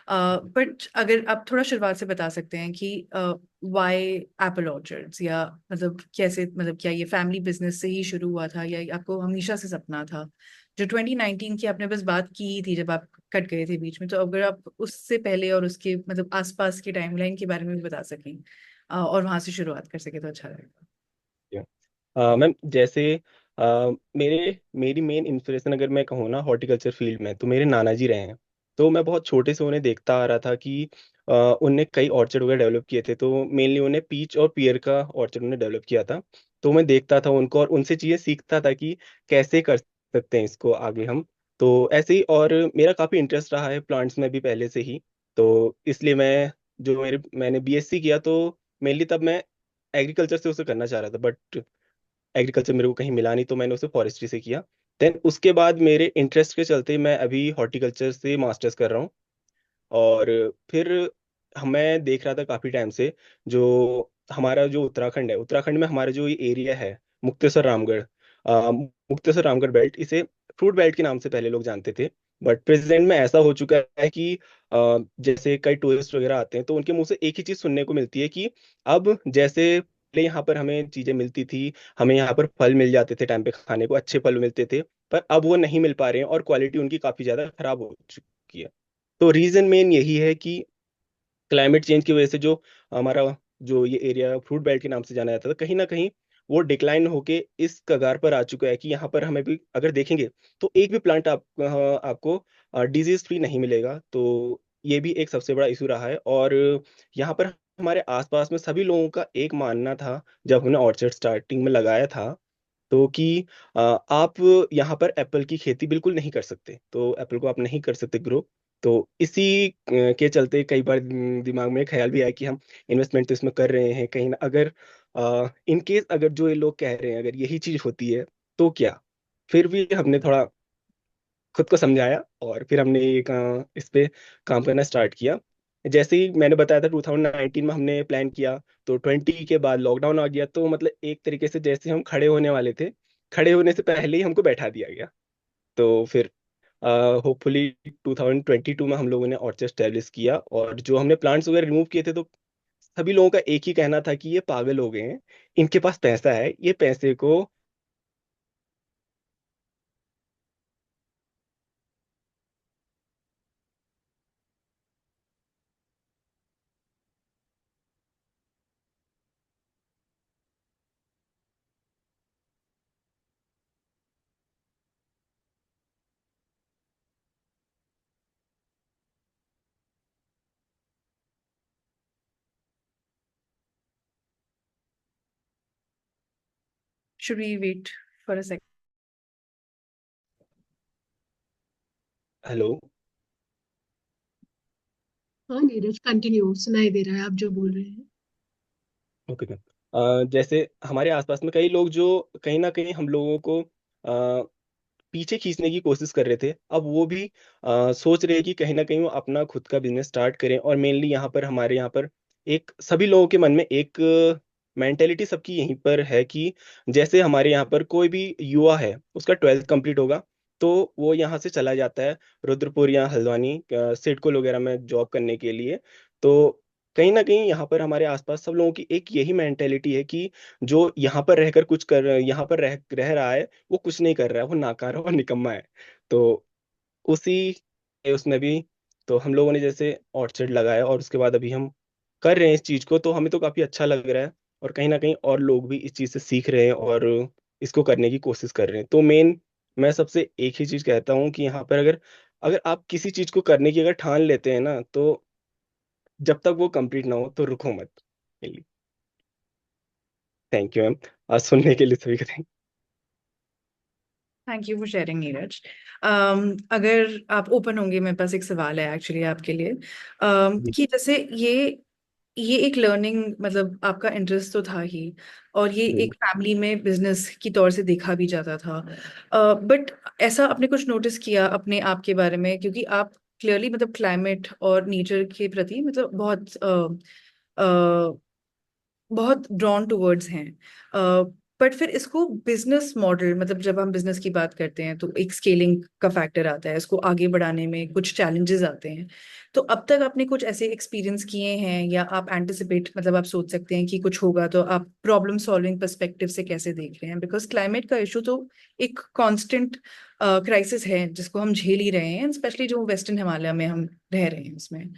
बट अगर आप थोड़ा शुरुआत से बता सकते हैं कि वाई एप्पल ऑर्चर्ड्स, या मतलब कैसे, मतलब क्या ये फैमिली बिजनेस से ही शुरू हुआ था या आपको हमेशा से सपना था? जो 2019 की आपने बस बात की ही थी जब आप कट गए थे बीच में, तो अगर आप उससे पहले और उसके मतलब आसपास की टाइमलाइन के बारे में भी बता सकें और वहां से शुरुआत कर सके तो अच्छा रहेगा।
मैम जैसे मेरी मेन इंस्पिरेशन अगर मैं कहूँ ना हॉर्टिकल्चर फील्ड में, तो मेरे नाना जी रहे हैं। तो मैं बहुत छोटे से उन्हें देखता आ रहा था कि उनने कई ऑर्चर्ड वगैरह डेवलप किए थे। तो मेनली उन्हें पीच और पियर का ऑर्चर्ड उन्हें डेवलप किया था। तो मैं देखता था उनको और उनसे चीज़ें सीखता था कि कैसे कर सकते हैं इसको आगे हम। तो ऐसे ही, और मेरा काफ़ी इंटरेस्ट रहा है प्लांट्स में भी पहले से ही। तो इसलिए मैंने बीएससी किया, तो मेनली तब मैं एग्रीकल्चर से उसे करना चाह रहा था, बट एग्रीकल्चर मेरे को कहीं मिला नहीं, तो मैंने उसे फॉरेस्ट्री से किया। देन उसके बाद मेरे इंटरेस्ट के चलते मैं अभी हॉर्टिकल्चर से मास्टर्स कर रहा हूँ। और फिर मैं देख रहा था काफ़ी टाइम से, जो हमारा जो उत्तराखंड है, उत्तराखंड में हमारा जो ये एरिया है, मुक्तेश्वर रामगढ़, मुक्तेश्वर रामगढ़ बेल्ट, इसे फ्रूट बेल्ट के नाम से पहले लोग जानते थे। बट प्रेजेंट में ऐसा हो चुका है कि जैसे कई टूरिस्ट वगैरह आते हैं तो उनके मुंह से एक ही चीज़ सुनने को मिलती है कि अब जैसे पहले यहाँ पर हमें चीज़ें मिलती थी, हमें यहाँ पर फल मिल जाते थे टाइम पे खाने को, अच्छे फल मिलते थे, पर अब वो नहीं मिल पा रहे हैं और क्वालिटी उनकी काफ़ी ज़्यादा खराब हो चुकी है। तो रीजन मेन यही है कि क्लाइमेट चेंज की वजह से जो हमारा जो ये एरिया फ्रूट बेल्ट के नाम से जाना जाता था, कहीं ना कहीं वो डिक्लाइन होके इस कगार पर आ चुका है कि यहाँ पर हमें भी अगर देखेंगे तो एक भी प्लांट आपको डिजीज फ्री नहीं मिलेगा। तो ये भी एक सबसे बड़ा इशू रहा है। और यहाँ पर हमारे आसपास में सभी लोगों का एक मानना था, जब हमने ऑर्चर्ड स्टार्टिंग में लगाया था, तो कि आप यहाँ पर एप्पल की खेती बिल्कुल नहीं कर सकते, तो एप्पल को आप नहीं कर सकते ग्रो। तो इसी के चलते कई बार दिमाग में ख्याल भी आया कि हम इन्वेस्टमेंट तो इसमें कर रहे हैं, कहीं ना अगर इन केस अगर जो ये लोग कह रहे हैं अगर यही चीज होती है तो क्या। फिर भी हमने थोड़ा खुद को समझाया और फिर हमने इस पे काम करना स्टार्ट किया। जैसे ही मैंने बताया था 2019 में हमने प्लान किया, तो 20 के बाद लॉकडाउन आ गया। तो मतलब एक तरीके से जैसे हम खड़े होने वाले थे, खड़े होने से पहले ही हमको बैठा दिया गया। तो फिर होपफुली 2022 में हम लोगों ने ऑर्चर्ड स्टैब्लिश किया, और जो हमने प्लांट्स वगैरह रिमूव किए थे, तो सभी लोगों का एक ही कहना था कि ये पागल हो गए हैं, इनके पास पैसा है, ये पैसे को
should we wait for a second?
Hello.
हाँ नीरज, कंटिन्यू, सुनाई दे रहा है आप जो बोल रहे हैं।
Okay ma'am. जैसे हमारे आसपास में कई लोग जो कहीं ना कहीं हम लोगों को पीछे खींचने की कोशिश कर रहे थे, अब वो भी सोच रहे हैं कि कहीं ना कहीं वो अपना खुद का बिजनेस स्टार्ट करें। और मेनली यहाँ पर हमारे यहाँ पर एक सभी लोगों के मन में एक मेंटेलिटी सबकी यहीं पर है कि जैसे हमारे यहाँ पर कोई भी युवा है, उसका 12th कंप्लीट होगा तो वो यहाँ से चला जाता है रुद्रपुर या हल्द्वानी सिडको वगैरह में जॉब करने के लिए। तो कहीं ना कहीं यहाँ पर हमारे आसपास सब लोगों की एक यही मेंटेलिटी है कि जो यहाँ पर रह रहा है, वो कुछ नहीं कर रहा है, वो नाकारा और निकम्मा है। तो उसी उसमें भी तो हम लोगों ने जैसे ऑर्चर्ड लगाया, और उसके बाद अभी हम कर रहे हैं इस चीज को, तो हमें तो काफी अच्छा लग रहा है। और कहीं ना कहीं और लोग भी इस चीज से सीख रहे हैं और इसको करने की कोशिश कर रहे हैं। तो मेन मैं सबसे एक ही चीज कहता हूँ कि यहाँ पर अगर अगर आप किसी चीज को करने की अगर ठान लेते हैं ना, तो जब तक वो कंप्लीट ना हो तो रुको मत। थैंक यू मैम, आज सुनने के लिए सभी का thank
thank you for sharing Neeraj. अगर आप ओपन होंगे, मेरे पास एक सवाल है एक्चुअली आपके लिए,
जी
कि जैसे ये एक लर्निंग, मतलब आपका इंटरेस्ट तो था ही, और ये
जी।
एक फैमिली में बिजनेस की तौर से देखा भी जाता था, बट ऐसा आपने कुछ नोटिस किया अपने आप के बारे में, क्योंकि आप क्लियरली मतलब क्लाइमेट और नेचर के प्रति मतलब बहुत ड्रॉन टूवर्ड्स हैं, बट फिर इसको बिजनेस मॉडल, मतलब जब हम बिजनेस की बात करते हैं तो एक स्केलिंग का फैक्टर आता है, इसको आगे बढ़ाने में कुछ चैलेंजेस आते हैं। तो अब तक आपने कुछ ऐसे एक्सपीरियंस किए हैं, या आप एंटिसिपेट, मतलब आप सोच सकते हैं कि कुछ होगा, तो आप प्रॉब्लम सॉल्विंग पर्सपेक्टिव से कैसे देख रहे हैं? बिकॉज क्लाइमेट का इशू तो एक कांस्टेंट क्राइसिस है जिसको हम झेल ही रहे हैं, स्पेशली जो वेस्टर्न हिमालय में हम रह रहे हैं उसमें।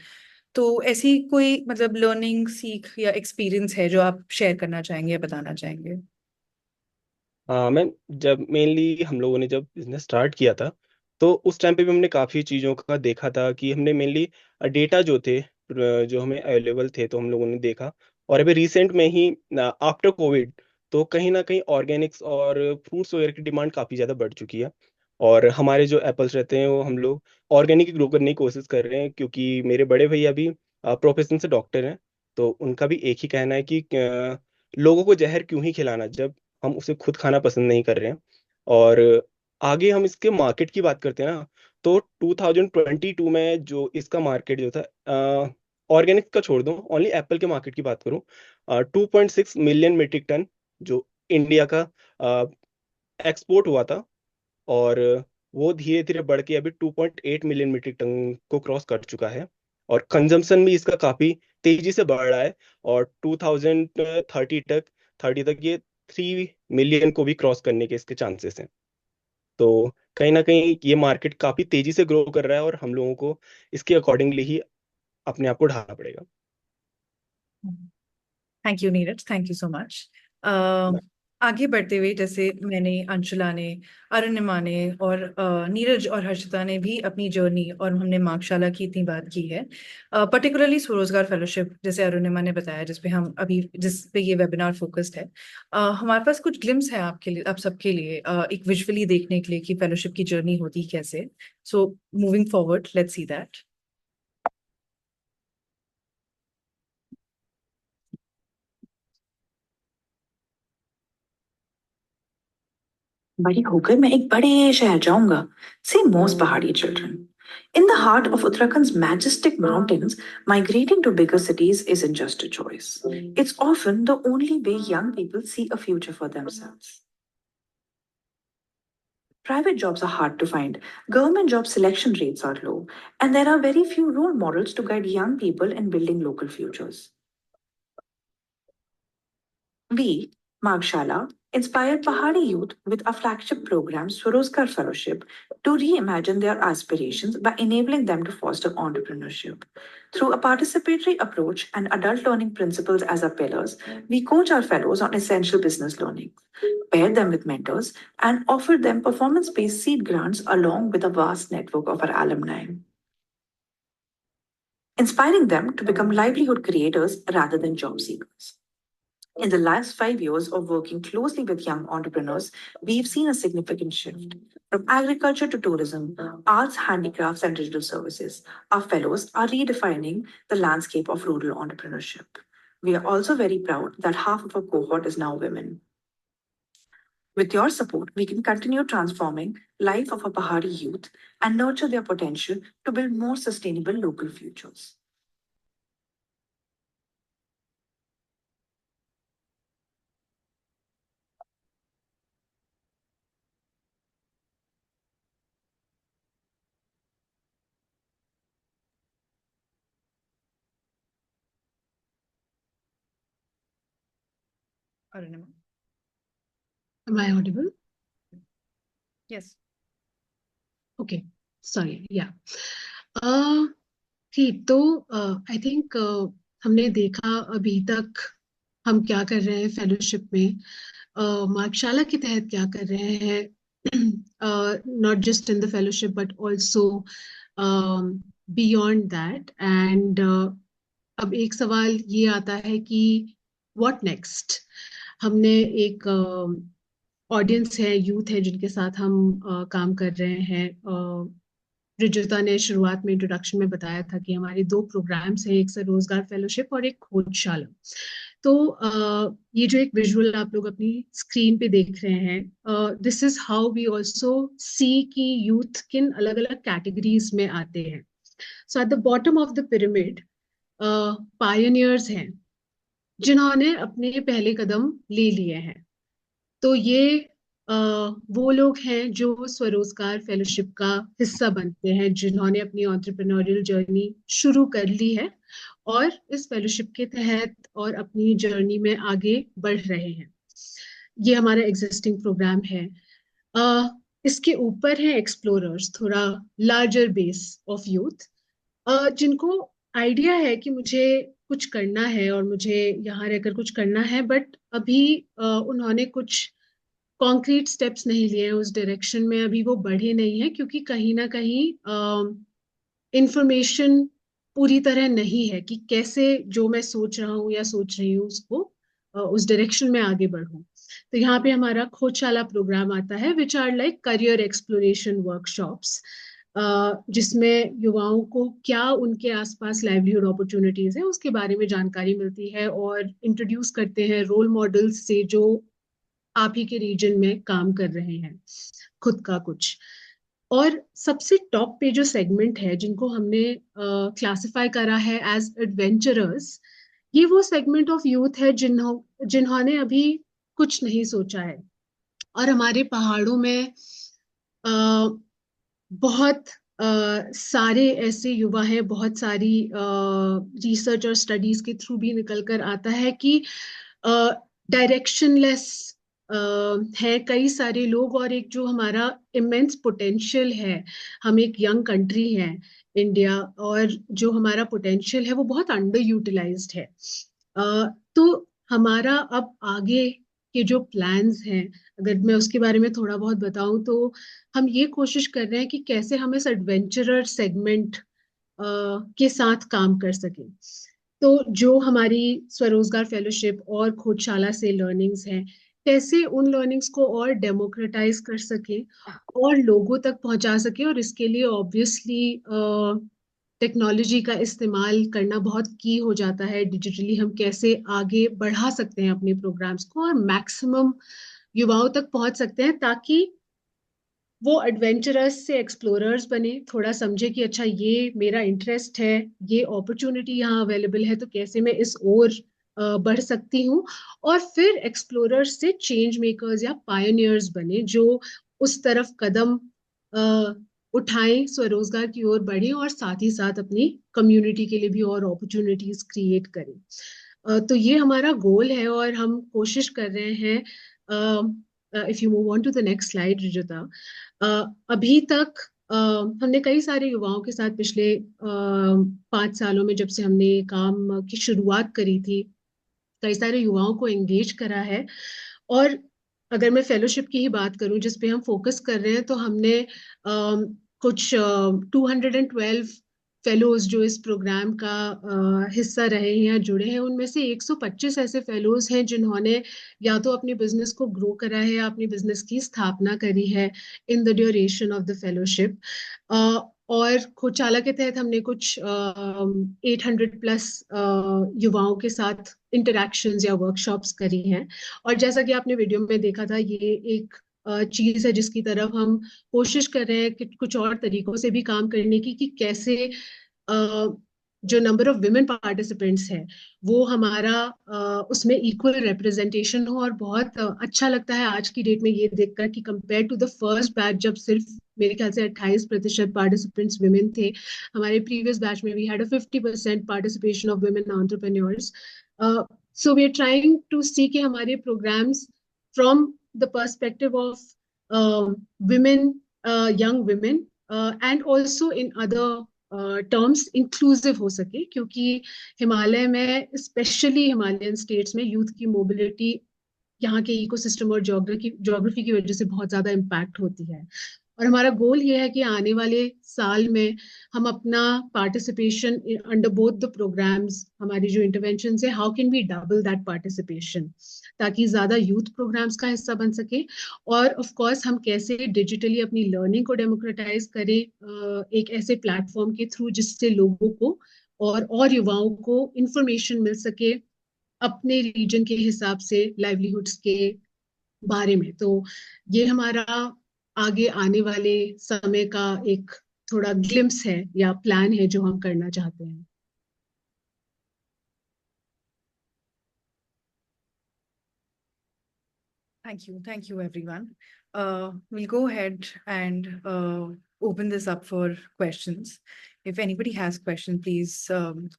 तो ऐसी कोई मतलब लर्निंग, सीख या एक्सपीरियंस है जो आप शेयर करना चाहेंगे या बताना चाहेंगे?
हाँ मैम, जब मेनली हम लोगों ने जब बिजनेस स्टार्ट किया था, तो उस टाइम पे भी हमने काफ़ी चीज़ों का देखा था कि हमने मेनली डेटा जो थे, जो हमें अवेलेबल थे, तो हम लोगों ने देखा। और अभी रिसेंट में ही आफ्टर कोविड, तो कहीं ना कहीं ऑर्गेनिक्स और फ्रूट्स वगैरह की डिमांड काफ़ी ज़्यादा बढ़ चुकी है। और हमारे जो एप्पल्स रहते हैं वो हम लोग ऑर्गेनिक ग्रो करने की कोशिश कर रहे हैं, क्योंकि मेरे बड़े भैया भी प्रोफेशन से डॉक्टर हैं। तो उनका भी एक ही कहना है कि लोगों को जहर क्यों ही खिलाना जब हम उसे खुद खाना पसंद नहीं कर रहे हैं। और आगे हम इसके मार्केट की बात करते हैं ना, तो 2022 में जो इसका मार्केट जो था, ऑर्गेनिक का छोड़ दो, ओनली एप्पल के मार्केट की बात करूं, 2.6 मिलियन मीट्रिक टन जो इंडिया का एक्सपोर्ट हुआ था। और वो धीरे धीरे बढ़ के अभी 2.8 मिलियन मीट्रिक टन को क्रॉस कर चुका है। और कंजम्पशन भी इसका काफी तेजी से बढ़ रहा है। और 2030 तक ये 3 मिलियन को भी क्रॉस करने के इसके चांसेस हैं। तो कहीं ना कहीं ये मार्केट काफी तेजी से ग्रो कर रहा है, और हम लोगों को इसके अकॉर्डिंगली ही अपने आप को ढालना पड़ेगा।
Thank you Neeraj, thank you so much. आगे बढ़ते हुए, जैसे मैंने, अंशुला ने, अरुणिमा ने और नीरज और हर्षिता ने भी अपनी जर्नी, और हमने मार्गशाला की इतनी बात की है, पर्टिकुलरली स्वरोजगार फेलोशिप, जैसे अरुणिमा ने बताया, जिस पे ये वेबिनार फोकस्ड है। हमारे पास कुछ ग्लिम्स है आपके लिए, आप सबके लिए, एक विजुअली देखने के लिए कि फेलोशिप की जर्नी होती कैसे। So moving forward, let's see that.
बड़ी होकर मैं एक बड़े शहर जाऊंगा. See most Pahadi children. In the heart of Uttarakhand's majestic mountains, migrating to bigger cities isn't just a choice. It's often the only way young people see a future for themselves. Private jobs are hard to find, government job selection rates are low, and there are very few role models to guide young people in building local futures. We, Magshala, inspired Pahadi youth with our flagship program, Swaroskar Fellowship, to reimagine their aspirations by enabling them to foster entrepreneurship. Through a participatory approach and adult learning principles as our pillars, we coach our fellows on essential business learning, pair them with mentors, and offer them performance based seed grants along with a vast network of our alumni, inspiring them to become livelihood creators rather than job seekers. In the last 5 years of working closely with young entrepreneurs, we've seen a significant shift. From agriculture to tourism, arts, handicrafts, and digital services, our fellows are redefining the landscape of rural entrepreneurship. We are also very proud that half of our cohort is now women. With your support, we can continue transforming life of our Pahari youth and nurture their potential to build more sustainable local futures.
Arunima,
Am I audible?
Yes.
Okay, sorry, yeah. ठीक, तो I think हमने देखा अभी तक हम क्या कर रहे हैं फेलोशिप में, मार्गशाला के तहत क्या कर रहे हैं, not just in the fellowship but also beyond that. And अब एक सवाल ये आता है कि व्हाट नेक्स्ट। हमने एक ऑडियंस है, यूथ है जिनके साथ हम काम कर रहे हैं। रिजुता ने शुरुआत में इंट्रोडक्शन में बताया था कि हमारे 2 प्रोग्राम्स हैं, एक स्वरोजगार फेलोशिप और एक खोजशाला। तो ये जो एक विजुअल आप लोग अपनी स्क्रीन पे देख रहे हैं, this is how we also see कि यूथ किन अलग अलग कैटेगरीज में आते हैं। So at the bottom of the pyramid pioneers हैं जिन्होंने अपने पहले कदम ले लिए हैं। तो ये वो लोग हैं जो स्वरोजगार फेलोशिप का हिस्सा बनते हैं, जिन्होंने अपनी एंटरप्रेन्योरियल जर्नी शुरू कर ली है और इस फेलोशिप के तहत और अपनी जर्नी में आगे बढ़ रहे हैं। ये हमारा एग्जिस्टिंग प्रोग्राम है। इसके ऊपर है एक्सप्लोरर्स, थोड़ा लार्जर बेस ऑफ यूथ जिनको आइडिया है कि मुझे कुछ करना है और मुझे यहाँ रहकर कुछ करना है, बट अभी उन्होंने कुछ कॉन्क्रीट स्टेप्स नहीं लिए हैं उस डायरेक्शन में, अभी वो बढ़े नहीं है क्योंकि कहीं ना कहीं इंफॉर्मेशन पूरी तरह नहीं है कि कैसे जो मैं सोच रहा हूँ या सोच रही हूँ उसको उस डायरेक्शन में आगे बढ़ूं। तो यहाँ पे हमारा खोजशाला प्रोग्राम आता है, which are like career exploration workshops, जिसमें युवाओं को क्या उनके आसपास लाइवलीहुड अपॉर्चुनिटीज है उसके बारे में जानकारी मिलती है और इंट्रोड्यूस करते हैं रोल मॉडल्स से जो आप ही के रीजन में काम कर रहे हैं खुद का कुछ। और सबसे टॉप पे जो सेगमेंट है जिनको हमने क्लासिफाई करा है एज एडवेंचरर्स, ये वो सेगमेंट ऑफ यूथ है जिन्होंने अभी कुछ नहीं सोचा है। और हमारे पहाड़ों में बहुत सारे ऐसे युवा हैं, बहुत सारी रिसर्च और स्टडीज के थ्रू भी निकल कर आता है कि डायरेक्शनलेस है कई सारे लोग, और एक जो हमारा इमेंस पोटेंशियल है, हम एक यंग कंट्री है इंडिया, और जो हमारा पोटेंशियल है वो बहुत अंडर यूटिलाइज्ड है। तो हमारा अब आगे के जो प्लान्स हैं, अगर मैं उसके बारे में थोड़ा बहुत बताऊं तो हम ये कोशिश कर रहे हैं कि कैसे हम इस एडवेंचरर सेगमेंट के साथ काम कर सकें। तो जो हमारी स्वरोजगार फेलोशिप और खोजशाला से लर्निंग्स हैं, कैसे उन लर्निंग्स को और डेमोक्रेटाइज कर सके और लोगों तक पहुंचा सके, और इसके लिए ऑब्वियसली टेक्नोलॉजी का इस्तेमाल करना बहुत की हो जाता है। डिजिटली हम कैसे आगे बढ़ा सकते हैं अपने प्रोग्राम्स को और मैक्सिमम युवाओं तक पहुंच सकते हैं, ताकि वो एडवेंचरस से एक्सप्लोरर्स बने, थोड़ा समझे कि अच्छा ये मेरा इंटरेस्ट है, ये अपॉर्चुनिटी यहाँ अवेलेबल है, तो कैसे मैं इस ओर बढ़ सकती हूँ। और फिर एक्सप्लोरर्स से चेंज मेकर्स या पायनियर्स बने जो उस तरफ कदम उठाएं, स्वरोजगार की ओर बढ़े और साथ ही साथ अपनी कम्युनिटी के लिए भी और अपॉर्चुनिटीज क्रिएट करें। तो ये हमारा गोल है और हम कोशिश कर रहे हैं। If you move on to the next slide Rujuta, अभी तक हमने कई सारे युवाओं के साथ पिछले 5 सालों में, जब से हमने काम की शुरुआत करी थी, कई सारे युवाओं को एंगेज करा है। और अगर मैं फेलोशिप की ही बात करूं जिस पे हम फोकस कर रहे हैं, तो हमने कुछ 212 फेलोज जो इस प्रोग्राम का हिस्सा रहे हैं या जुड़े हैं, उनमें से 125 ऐसे फेलोज हैं जिन्होंने या तो अपने बिजनेस को ग्रो करा है या अपने बिजनेस की स्थापना करी है in the duration of the fellowship. और खोजशाला के तहत हमने कुछ 800 प्लस युवाओं के साथ इंटरैक्शंस या वर्कशॉप्स करी हैं। और जैसा कि आपने वीडियो में देखा था, ये एक चीज है जिसकी तरफ हम कोशिश कर रहे हैं कि कुछ और तरीकों से भी काम करने की, कि कैसे जो नंबर ऑफ विमेन पार्टिसिपेंट्स है वो हमारा उसमें इक्वल रिप्रेजेंटेशन हो। और बहुत अच्छा लगता है आज की डेट में ये देखकर कि compare to the first batch, जब सिर्फ मेरे ख्याल से 28% पार्टिसिपेंट्स विमेन थे, हमारे प्रीवियस बैच में we had a 50% participation of women entrepreneurs. So we are trying to see कि हमारे programmes from the perspective of women, young women, and also in other terms inclusive हो सके, क्योंकि हिमालय में, specially Himalayan states में, youth की mobility यहाँ के इकोसिस्टम और ज्योग्राफी की वजह से बहुत ज्यादा इम्पैक्ट होती है। और हमारा गोल ये है कि आने वाले साल में हम अपना participation under both the programs, हमारी जो इंटरवेंशन है, how can we double that participation, ताकि ज़्यादा यूथ प्रोग्राम्स का हिस्सा बन सके। और ऑफ कोर्स हम कैसे डिजिटली अपनी लर्निंग को डेमोक्रेटाइज करें एक ऐसे प्लेटफॉर्म के थ्रू जिससे लोगों को और युवाओं को इंफॉर्मेशन मिल सके अपने रीजन के हिसाब से लाइवलीहुड्स के बारे में। तो ये हमारा आगे आने वाले समय का एक थोड़ा ग्लिम्स है या प्लान है जो हम करना चाहते हैं।
Thank you, everyone. We'll go ahead and open this up for questions. If anybody has question, please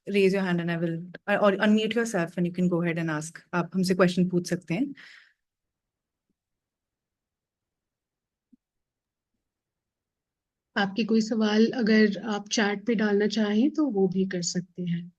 raise your hand and I will, or unmute yourself and you can go ahead and ask. आप हमसे question पूछ सकते हैं.
आपके कोई सवाल अगर आप चैट पे डालना चाहें तो वो भी कर सकते हैं।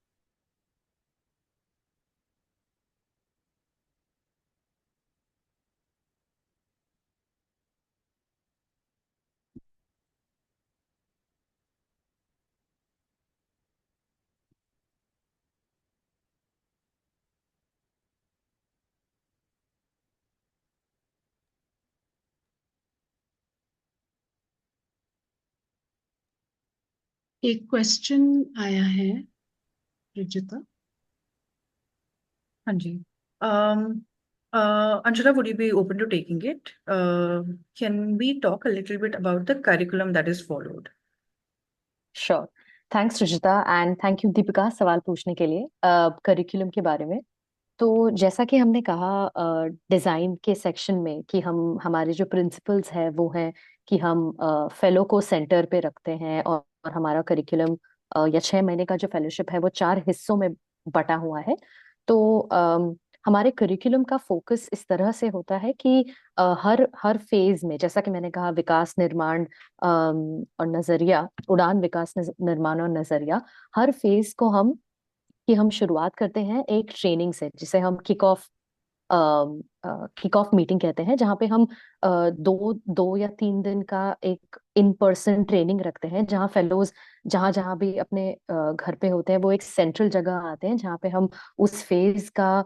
एक क्वेश्चन आया है रुचिता।
हाँ जी. Anshula, would you be open to taking it? Can we talk a little bit about the curriculum that is followed?
Sure, thanks Ruchita and thank you Deepika सवाल पूछने के लिए करिकुलम के बारे में। तो जैसा कि हमने कहा डिजाइन के सेक्शन में कि हम हमारे जो प्रिंसिपल्स है वो है कि हम फेलो को सेंटर पे रखते हैं और हमारा करिकुलम या 6 महीने का जो फेलोशिप है वो 4 हिस्सों में बटा हुआ है। तो हमारे करिकुलम का फोकस इस तरह से होता है कि हर हर फेज में, जैसा कि मैंने कहा, विकास, निर्माण और नजरिया, उड़ान, विकास, निर्माण और नजरिया, हर फेज को हम शुरुआत करते हैं एक ट्रेनिंग से जिसे हम किक ऑफ मीटिंग कहते हैं, जहाँ पे हम 2 या 3 दिन का एक इन पर्सन ट्रेनिंग रखते हैं, जहाँ फेलोज जहाँ जहाँ भी अपने घर पे होते हैं वो एक सेंट्रल जगह आते हैं जहाँ पे हम उस फेज का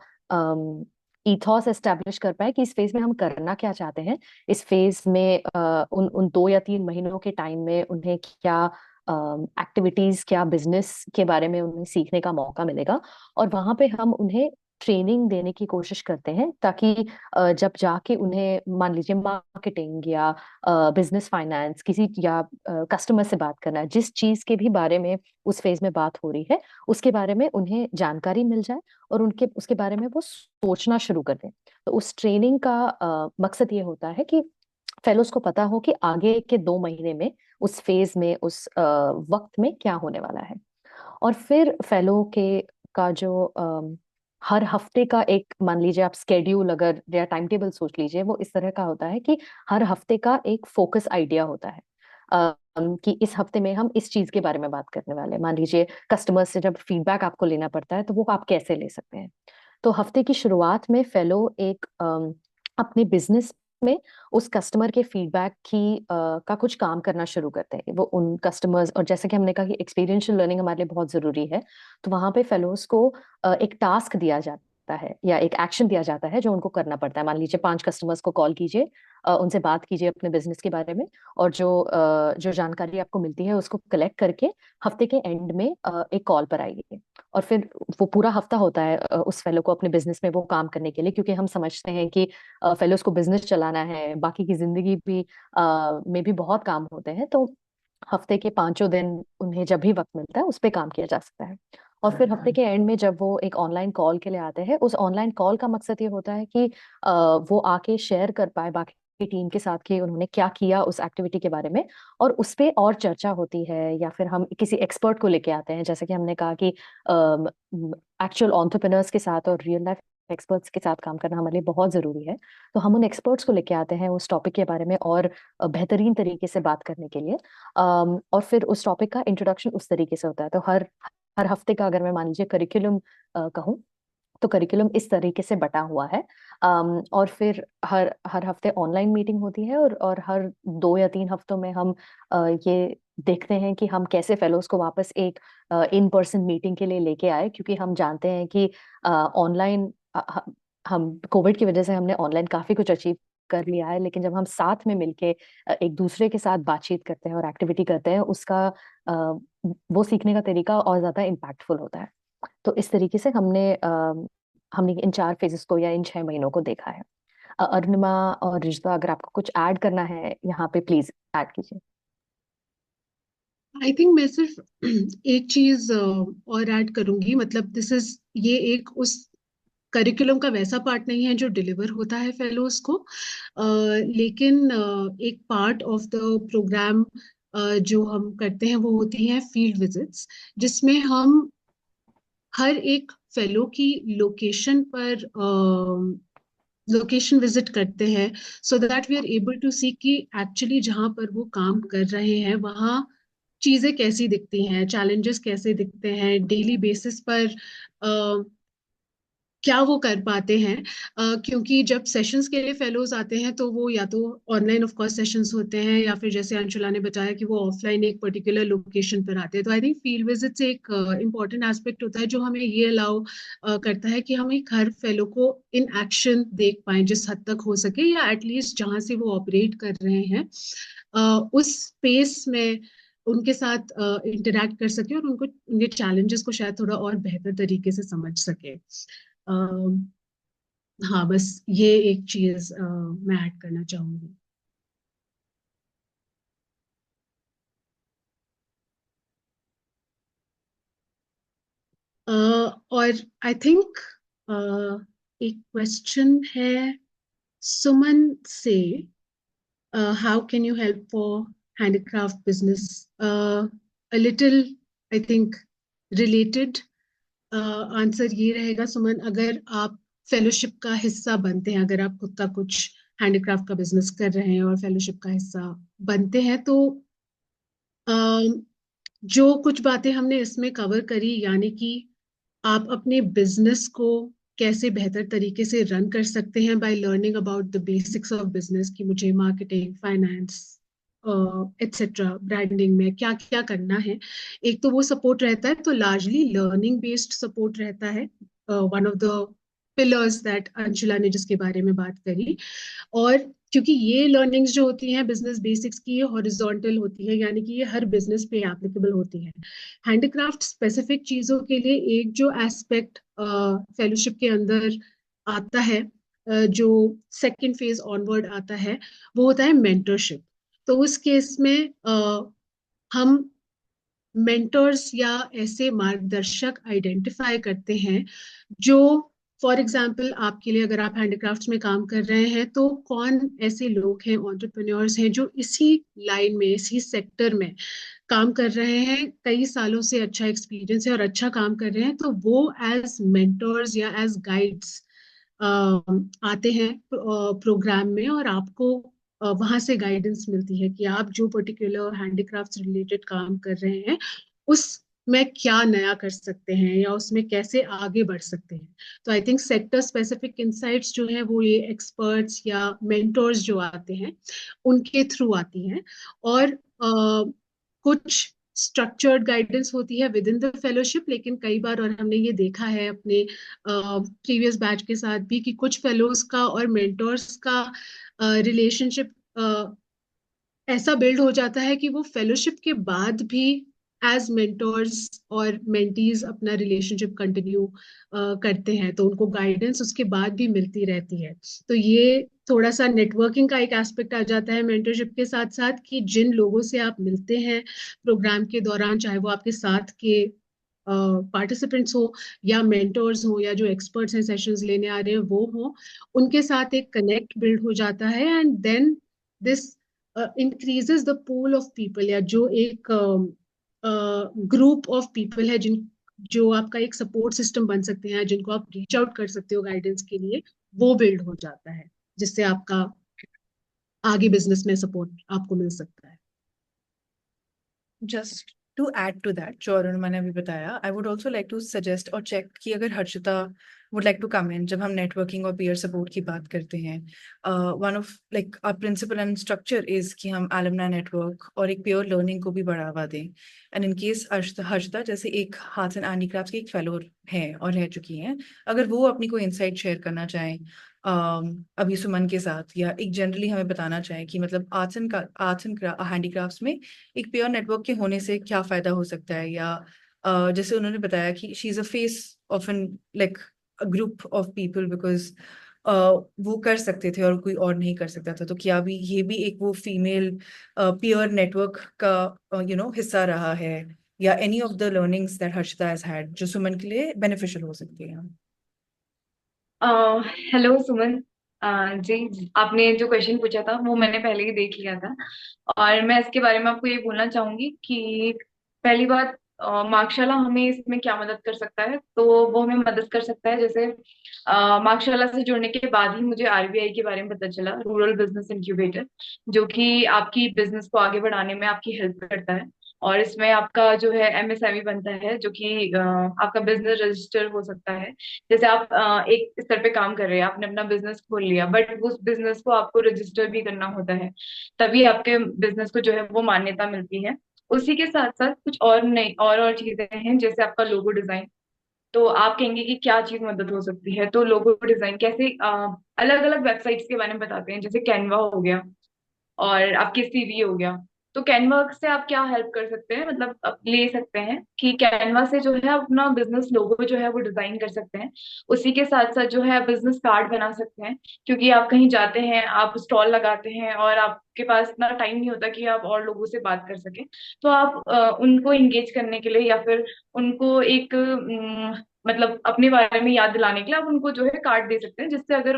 ईथॉस एस्टेब्लिश कर पाए कि इस फेज में हम करना क्या चाहते हैं। इस फेज में उन 2 या 3 महीनों के टाइम में उन्हें क्या एक्टिविटीज, क्या बिजनेस के बारे में उन्हें सीखने का मौका मिलेगा। और वहां पे हम उन्हें ट्रेनिंग देने की कोशिश करते हैं ताकि जब जाके उन्हें, मान लीजिए, मार्केटिंग या बिजनेस फाइनेंस किसी या कस्टमर से बात करना है, जिस चीज के भी बारे में उस फेज में बात हो रही है उसके बारे में उन्हें जानकारी मिल जाए और उसके बारे में वो सोचना शुरू कर दें। तो उस ट्रेनिंग का मकसद ये होता है कि फेलोज को पता हो कि आगे के 2 महीने में, उस फेज में, उस वक्त में क्या होने वाला है। और फिर फेलो के का जो हर हफ्ते का एक, मान लीजिए आप स्केड्यूल अगर या टाइम टेबल सोच लीजिए, वो इस तरह का होता है कि हर हफ्ते का एक फोकस आइडिया होता है कि इस हफ्ते में हम इस चीज के बारे में बात करने वाले हैं। मान लीजिए कस्टमर से जब फीडबैक आपको लेना पड़ता है तो वो आप कैसे ले सकते हैं। तो हफ्ते की शुरुआत में फेलो एक अपने बिजनेस में उस कस्टमर के फीडबैक का कुछ काम करना शुरू करते हैं। वो उन कस्टमर्स, और जैसे कि हमने कहा कि एक्सपीरियंशियल लर्निंग हमारे लिए बहुत जरूरी है, तो वहां पे फेलोज को एक टास्क दिया जाता है या एक एक्शन दिया जाता है जो उनको करना पड़ता है। मान लीजिए 5 कस्टमर्स को कॉल कीजिए, उनसे बात कीजिए अपने बिजनेस के बारे में, और जो जानकारी आपको मिलती है उसको कलेक्ट करके हफ्ते के एंड में एक कॉल पर आइए। और फिर वो पूरा हफ्ता होता है उस फेलो को अपने बिजनेस में वो काम करने के लिए, क्योंकि हम समझते हैं कि फेलोज को बिजनेस चलाना है, बाकी की जिंदगी भी में भी बहुत काम होते हैं। तो हफ्ते के 5 दिन उन्हें जब भी वक्त मिलता है उस पे काम किया जा सकता है। और फिर हफ्ते के एंड में जब वो एक ऑनलाइन कॉल के लिए आते हैं, उस ऑनलाइन कॉल का मकसद ये होता है कि वो आके शेयर कर पाए बाकी की टीम के साथ कि उन्होंने क्या किया उस एक्टिविटी के बारे में, और उस पे और चर्चा होती है। या फिर हम किसी एक्सपर्ट को लेके आते हैं, जैसे कि हमने कहा कि एक्चुअल एंटरप्रेन्योर्स के साथ और रियल लाइफ एक्सपर्ट्स के साथ काम करना हमारे लिए बहुत जरूरी है। तो हम उन एक्सपर्ट्स को लेके आते हैं उस टॉपिक के बारे में और बेहतरीन तरीके से बात करने के लिए। और फिर उस टॉपिक का इंट्रोडक्शन उस तरीके से होता है। तो हर हर हफ्ते का, अगर मैं मान लीजिए करिकुलम कहूँ, तो करिकुलम इस तरीके से बटा हुआ है। और फिर हर हर हफ्ते ऑनलाइन मीटिंग होती है और हर 2 या 3 हफ्तों में हम ये देखते हैं कि हम कैसे फेलोज को वापस एक इन पर्सन मीटिंग के लिए लेके आए, क्योंकि हम जानते हैं कि ऑनलाइन हम कोविड की वजह से हमने ऑनलाइन काफी कुछ अचीव कर लिया है, लेकिन जब हम साथ में मिलके एक दूसरे के साथ बातचीत करते हैं और एक्टिविटी करते हैं, उसका वो सीखने का तरीका और ज्यादा इम्पैक्टफुल होता है। तो इस तरीके से हमने इन 4 फेजेस को या इन 6 महीनों को देखा है। अरुणिमा और रिश्ता, अगर आपको कुछ ऐड करना है यहाँ पे, प्लीज ऐड कीजिए।
आई थिंक मैं सिर्फ एक चीज और ऐड करूंगी, मतलब दिस इज, ये एक उस करिकुलम का वैसा पार्ट नहीं है जो डिलीवर होता है फेलोज को, लेकिन एक पार्ट ऑफ द प्रोग्राम जो हम करते हैं वो होती है फील्ड विजिट्स, जिसमें हम हर एक फेलो की लोकेशन पर लोकेशन विजिट करते हैं, so that we are able to see कि एक्चुअली जहाँ पर वो काम कर रहे हैं वहाँ चीजें कैसी दिखती हैं, चैलेंजेस कैसे दिखते हैं, डेली बेसिस पर क्या वो कर पाते हैं। क्योंकि जब सेशंस के लिए फेलोज आते हैं तो वो या तो ऑनलाइन ऑफ कोर्स सेशंस होते हैं, या फिर जैसे अंशुला ने बताया कि वो ऑफलाइन एक पर्टिकुलर लोकेशन पर आते हैं। तो आई थिंक फील्ड विजिट्स एक इम्पॉर्टेंट एस्पेक्ट होता है जो हमें ये अलाउ करता है कि हम एक हर फेलो को इन एक्शन देख पाए जिस हद तक हो सके, या एटलीस्ट जहाँ से वो ऑपरेट कर रहे हैं उस स्पेस में उनके साथ इंटरेक्ट कर सके और उनको उनके चैलेंजेस को शायद थोड़ा और बेहतर तरीके से समझ सके। हाँ, बस ये एक चीज मैं ऐड करना चाहूंगी। और आई थिंक एक क्वेश्चन है सुमन से, how can you help for handicraft business, a little I think related answer ये रहेगा सुमन, अगर आप फेलोशिप का हिस्सा बनते हैं, अगर आप खुद का कुछ हैंडीक्राफ्ट का बिजनेस कर रहे हैं और फेलोशिप का हिस्सा बनते हैं, तो जो कुछ बातें हमने इसमें कवर करी, यानी कि आप अपने बिजनेस को कैसे बेहतर तरीके से रन कर सकते हैं by learning about the basics of business, कि मुझे मार्केटिंग, फाइनेंस, एटसेट्रा, ब्रांडिंग में क्या क्या करना है। एक तो वो सपोर्ट रहता है, तो लार्जली लर्निंग बेस्ड सपोर्ट रहता है, one of the pillars that Anshula ने जिसके बारे में बात करी। और क्योंकि ये लर्निंग्स जो होती हैं बिजनेस बेसिक्स की, ये हॉरिजॉन्टल होती है, यानी कि ये हर बिजनेस पे एप्लीकेबल होती है। हैंडीक्राफ्ट स्पेसिफिक चीजों के लिए एक जो एस्पेक्ट फेलोशिप के अंदर आता है, जो सेकंड फेज ऑनवर्ड आता है, वो होता है मेंटरशिप। तो उस केस में हम मेंटर्स या ऐसे मार्गदर्शक आइडेंटिफाई करते हैं जो, फॉर एग्जाम्पल आपके लिए, अगर आप हैंडीक्राफ्ट्स में काम कर रहे हैं तो कौन ऐसे लोग हैं, एंटरप्रेन्योर्स हैं जो इसी लाइन में, इसी सेक्टर में काम कर रहे हैं, कई सालों से अच्छा एक्सपीरियंस है और अच्छा काम कर रहे हैं, तो वो एज मेंटर्स या एज गाइड्स आते हैं प्रोग्राम में, और आपको वहां से गाइडेंस मिलती है कि आप जो पर्टिकुलर हैंडीक्राफ्ट रिलेटेड काम कर रहे हैं उस में क्या नया कर सकते हैं या उसमें कैसे आगे बढ़ सकते हैं। तो I think sector specific insights जो है वो ये एक्सपर्ट्स या मेंटर्स जो आते हैं उनके थ्रू आती हैं। और कुछ स्ट्रक्चर्ड गाइडेंस होती है विद इन द फेलोशिप, लेकिन कई बार, और हमने ये देखा है अपने प्रीवियस बैच के साथ भी, कि कुछ फेलोज का और मेंटर्स का रिलेशनशिप ऐसा बिल्ड हो जाता है कि वो फेलोशिप के बाद भी एज मेंटर्स और मेंटीज अपना रिलेशनशिप कंटिन्यू करते हैं, तो उनको गाइडेंस उसके बाद भी मिलती रहती है। तो ये थोड़ा सा नेटवर्किंग का एक एस्पेक्ट आ जाता है मेंटरशिप के साथ साथ, कि जिन लोगों से आप मिलते हैं प्रोग्राम के दौरान, चाहे वो आपके साथ के पार्टिसिपेंट्स हो या मेंटर्स हो या जो एक्सपर्ट्स हैं सेशंस लेने आ रहे हैं वो हो, उनके साथ एक कनेक्ट बिल्ड हो जाता है, and then this increases the pool of people, या जो एक ग्रुप ऑफ पीपल है जिन जो आपका एक सपोर्ट सिस्टम बन सकते हैं, जिनको आप रीच आउट कर सकते हो गाइडेंस के लिए, वो बिल्ड हो जाता है, जिससे आपका आगे बिजनेस में सपोर्ट आपको मिल सकता है।
Just to add to that जो अरुण मैंने अभी बताया, I would also like to suggest और चेक कि अगर Harshita would like to come in, जब हम नेटवर्किंग और पीयर सपोर्ट की बात करते हैं, one of like our principle and structure is कि हम एलुमनाई नेटवर्क और एक पीयर लर्निंग को भी बढ़ावा दें। एंड इन केस हर्षिता जैसे एक हाथ एंड हैंडीक्राफ्ट की एक फेलो है और रह चुकी हैं, अगर वो अपनी कोई इंसाइट शेयर करना चाहें अभी सुमन के साथ, या एक जनरली हमें बताना चाहें कि मतलब आर्ट्स एंड हैंडीक्राफ्ट्स में एक पेयर नेटवर्क के होने से क्या फायदा हो सकता है, या जैसे उन्होंने बताया कि she is a face of an like a group of people because वो कर सकते थे और कोई और नहीं कर सकता था, तो क्या भी ये भी एक वो फीमेल पेयर नेटवर्क का हिस्सा रहा है, या any of the learnings that Harshita has had जो सुमन के लिए बेनिफिशियल हो सकती है?
हेलो सुमन। जी, आपने जो क्वेश्चन पूछा था वो मैंने पहले ही देख लिया था, और मैं इसके बारे में आपको ये बोलना चाहूंगी कि पहली बात, मार्कशाला हमें इसमें क्या मदद कर सकता है, तो वो हमें मदद कर सकता है। जैसे मार्कशाला से जुड़ने के बाद ही मुझे आरबीआई के बारे में पता चला, रूरल बिजनेस इंक्यूबेटर, जो कि आपकी बिजनेस को आगे बढ़ाने में आपकी हेल्प करता है। और इसमें आपका जो है एमएसएमई बनता है, जो कि आपका बिजनेस रजिस्टर हो सकता है। जैसे आप एक स्तर पे काम कर रहे हैं, आपने अपना बिजनेस खोल लिया, बट उस बिजनेस को आपको रजिस्टर भी करना होता है, तभी आपके बिजनेस को जो है वो मान्यता मिलती है। उसी के साथ साथ कुछ और नई और चीजें हैं, जैसे आपका लोगो डिजाइन। तो आप कहेंगे कि क्या चीज मदद हो सकती है, तो लोगो डिजाइन कैसे, अलग अलग वेबसाइट्स के बारे में बताते हैं, जैसे कैनवा हो गया और आपके सीवी हो गया। तो कैनवा से आप क्या हेल्प कर सकते हैं, मतलब आप ले सकते हैं कि कैनवा से जो है आप अपना बिजनेस लोगो जो है वो डिजाइन कर सकते हैं। उसी के साथ साथ जो है बिजनेस कार्ड बना सकते हैं, क्योंकि आप कहीं जाते हैं, आप स्टॉल लगाते हैं और आपके पास इतना टाइम नहीं होता कि आप और लोगों से बात कर सकें। तो आप उनको इंगेज करने के लिए, या फिर उनको एक मतलब अपने बारे में याद दिलाने के लिए आप उनको जो है कार्ड दे सकते हैं, जिससे अगर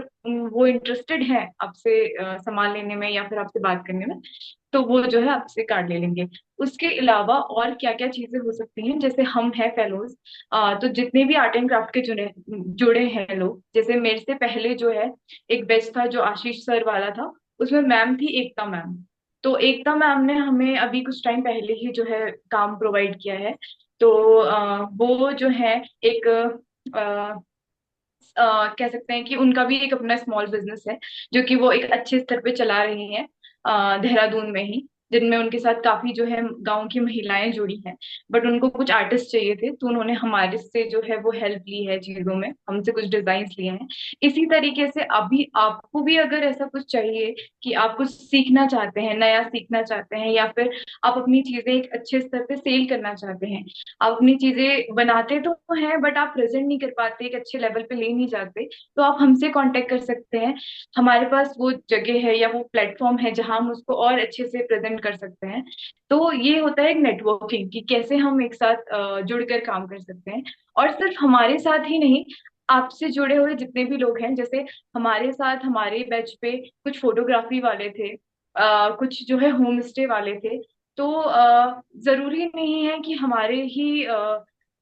वो इंटरेस्टेड है आपसे सामान लेने में या फिर आपसे बात करने में, तो वो जो है आपसे कार्ड ले लेंगे। उसके अलावा और क्या क्या चीजें हो सकती हैं, जैसे हम हैं फेलोज, तो जितने भी आर्ट एंड क्राफ्ट के जुड़े जुड़े हैं लोग, जैसे मेरे से पहले जो है एक बैच था जो आशीष सर वाला था, उसमें मैम थी एकता मैम। तो एकता मैम ने हमें अभी कुछ टाइम पहले ही जो है काम प्रोवाइड किया है। तो वो जो है एक कह सकते हैं कि उनका भी एक अपना स्मॉल बिजनेस है, जो कि वो एक अच्छे स्तर पे चला रही हैं, देहरादून में ही, जिनमें उनके साथ काफी जो है गांव की महिलाएं जुड़ी हैं। बट उनको कुछ आर्टिस्ट चाहिए थे, तो उन्होंने हमारे से जो है वो हेल्प ली है चीजों में, हमसे कुछ डिजाइन लिए हैं। इसी तरीके से अभी आपको भी अगर ऐसा कुछ चाहिए कि आप कुछ सीखना चाहते हैं, नया सीखना चाहते हैं, या फिर आप अपनी चीजें एक अच्छे स्तर पे सेल करना चाहते हैं, आप अपनी चीजें बनाते तो हैं बट आप प्रेजेंट नहीं कर पाते, एक अच्छे लेवल पे ले नहीं जाते, तो आप हमसे कांटेक्ट कर सकते हैं। हमारे पास वो जगह है या वो प्लेटफॉर्म है जहां हम उसको और अच्छे से प्रेजेंट कर सकते हैं। तो ये होता है एक नेटवर्किंग, कि कैसे हम एक साथ जुड़कर काम कर सकते हैं। और सिर्फ हमारे साथ ही नहीं, आपसे जुड़े हुए जितने भी लोग हैं, जैसे हमारे साथ हमारे बैच पे कुछ फोटोग्राफी वाले थे, कुछ जो है होम स्टे वाले थे। तो जरूरी नहीं है कि हमारे ही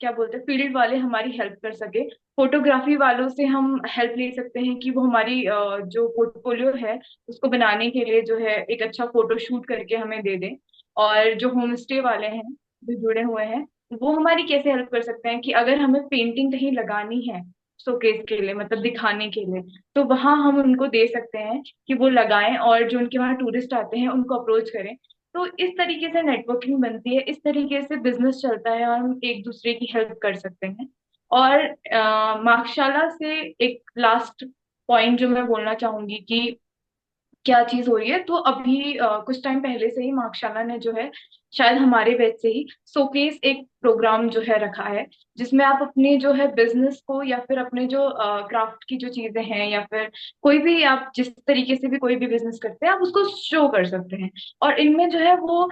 क्या बोलते हैं फील्ड वाले हमारी हेल्प कर सके। फोटोग्राफी वालों से हम हेल्प ले सकते हैं कि वो हमारी जो पोर्टफोलियो है उसको बनाने के लिए जो है एक अच्छा फोटो शूट करके हमें दे दें। और जो होम स्टे वाले हैं जो जुड़े हुए हैं, वो हमारी कैसे हेल्प कर सकते हैं कि अगर हमें पेंटिंग कहीं लगानी है शोकेस के लिए, मतलब दिखाने के लिए, तो वहां हम उनको दे सकते हैं कि वो लगाएं, और जो उनके वहां टूरिस्ट आते हैं उनको अप्रोच करें। तो इस तरीके से नेटवर्किंग बनती है, इस तरीके से बिजनेस चलता है, और हम एक दूसरे की हेल्प कर सकते हैं। और मार्कशाला से एक लास्ट पॉइंट जो मैं बोलना चाहूंगी कि क्या चीज हो रही है, तो अभी कुछ टाइम पहले से ही मार्कशाला ने जो है, शायद हमारे बैच से ही, शोकेस एक प्रोग्राम जो है रखा है, जिसमें आप अपने जो है बिजनेस को, या फिर अपने जो क्राफ्ट की जो चीजें हैं, या फिर कोई भी आप जिस तरीके से भी कोई भी बिजनेस करते हैं, आप उसको शो कर सकते हैं। और इनमें जो है वो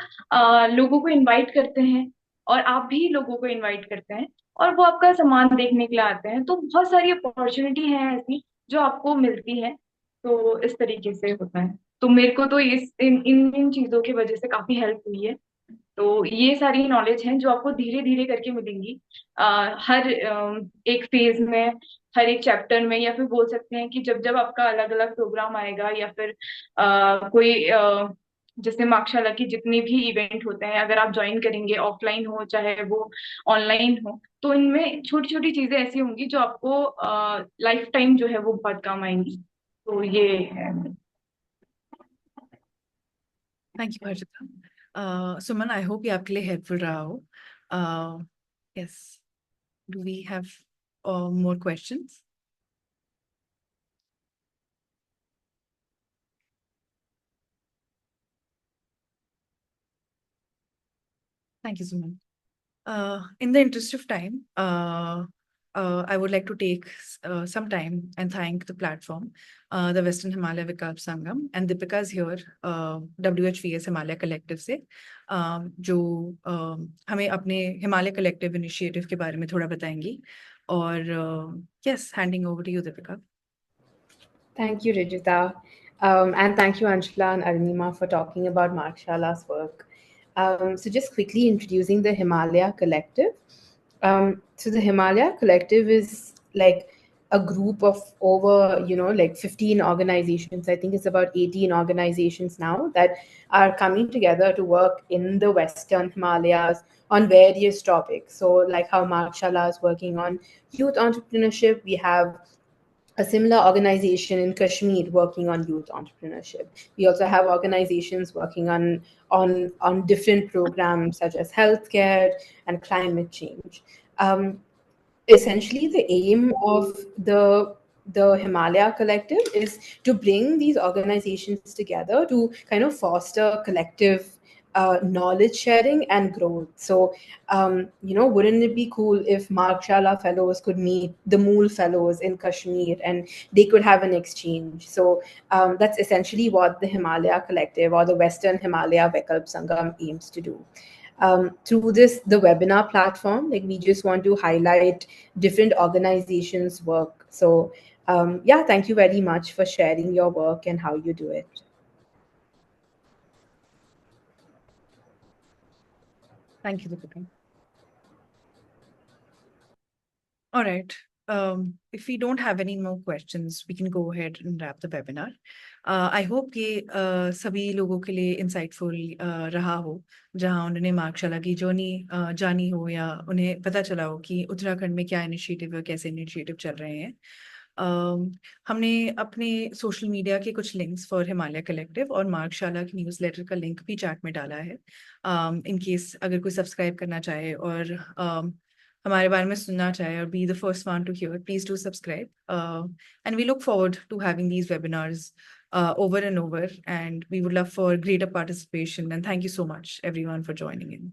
लोगों को इनवाइट करते हैं, और आप भी लोगों को इनवाइट करते हैं, और वो आपका सामान देखने के लिए आते हैं। तो बहुत सारी अपॉर्चुनिटी है ऐसी जो आपको मिलती है। तो इस तरीके से होता है। तो मेरे को तो इस इन इन इन चीजों की वजह से काफी हेल्प हुई है। तो ये सारी नॉलेज है जो आपको धीरे धीरे करके मिलेंगी, हर एक फेज में, हर एक चैप्टर में, या फिर बोल सकते हैं कि जब जब आपका अलग अलग प्रोग्राम आएगा, या फिर कोई जैसे मार्कशाला की जितने भी इवेंट होते हैं, अगर आप ज्वाइन करेंगे, ऑफलाइन हो चाहे वो ऑनलाइन हो, तो इनमें छोटी छोटी चीजें ऐसी होंगी जो आपको लाइफ टाइम जो है वो बहुत काम आएंगी। तो ये है।
Thank you Harshita. Suman, I hope ये आपके लिए हेल्पफुल रहा हो. Yes, do we have more questions? Thank you, Suman. In the interest of time, I would like to take some time and thank the platform, the Western Himalaya Vikalp Sangam, and Deepika is here, WHVS Himalaya Collective से, जो हमें अपने Himalaya collective initiative के बारे में थोड़ा बताएंगी. और yes, handing over to you, Deepika.
Thank you, Rijita. And thank you, Anshula and Arunima, for talking about Markshala's work. So just quickly introducing the Himalaya Collective. So the Himalaya Collective is like a group of over, 15 organizations. I think it's about 18 organizations now that are coming together to work in the Western Himalayas on various topics. So like how Markshala is working on youth entrepreneurship, we have a similar organization in Kashmir working on youth entrepreneurship. We also have organizations working on different programs such as healthcare and climate change. Essentially, the aim of the Himalaya Collective is to bring these organizations together to kind of foster collective knowledge sharing and growth. So, wouldn't it be cool if Markshala fellows could meet the Mool fellows in Kashmir and they could have an exchange? So that's essentially what the Himalaya Collective or the Western Himalaya Vikalp Sangam aims to do. Through the webinar platform, like we just want to highlight different organizations' work. So thank you very much for sharing your work and how you do it.
Thank you, Deepika. All right. If we don't have any more questions, we can go ahead and wrap the webinar. I hope ये सभी लोगों के लिए insightful रहा हो, जहाँ उन्होंने मार्कशाला की जर्नी जानी हो या उन्हें पता चला हो कि उत्तराखंड में क्या इनिशिएटिव और कैसे इनिशिएटिव चल रहे हैं. हमने अपने सोशल मीडिया के कुछ लिंक्स फॉर हिमालय कलेक्टिव और मार्कशाला की न्यूज़लेटर का लिंक भी चैट में डाला है. इन केस अगर कोई सब्सक्राइब करना चाहे और हमारे बारे में सुनना चाहे और be the first one to hear, please do subscribe. And we look forward to having these webinars over and over, and we would love for greater participation. And thank you so much, everyone, for joining in.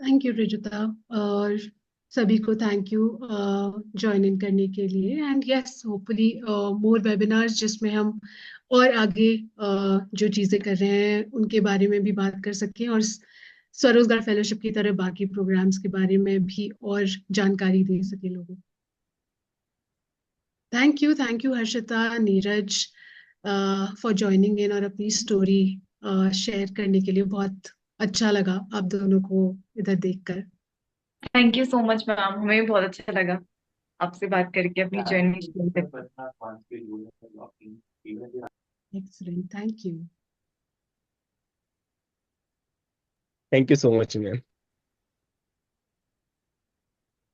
Thank you Rujuta, और सभी को thank you join in करने के लिए. And yes, hopefully more webinars जिसमें हम और आगे जो चीजें कर रहे हैं उनके बारे में भी बात कर सकें, और स्वरोजगार फेलोशिप की तरह बाकी प्रोग्राम्स के बारे में भी और जानकारी दे सके लोगों को. Thank you Harshita, Neeraj for joining in और अपनी स्टोरी शेयर करने के लिए. बहुत अच्छा लगा आप दोनों को इधर देखकर.
Thank you so much ma'am, हमें भी बहुत अच्छा लगा आपसे बात करके, अपनी जर्नी शेयर करके.
Excellent, thank you.
Thank you so much, ma'am.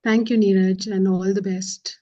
Thank you, Neeraj, and all the best.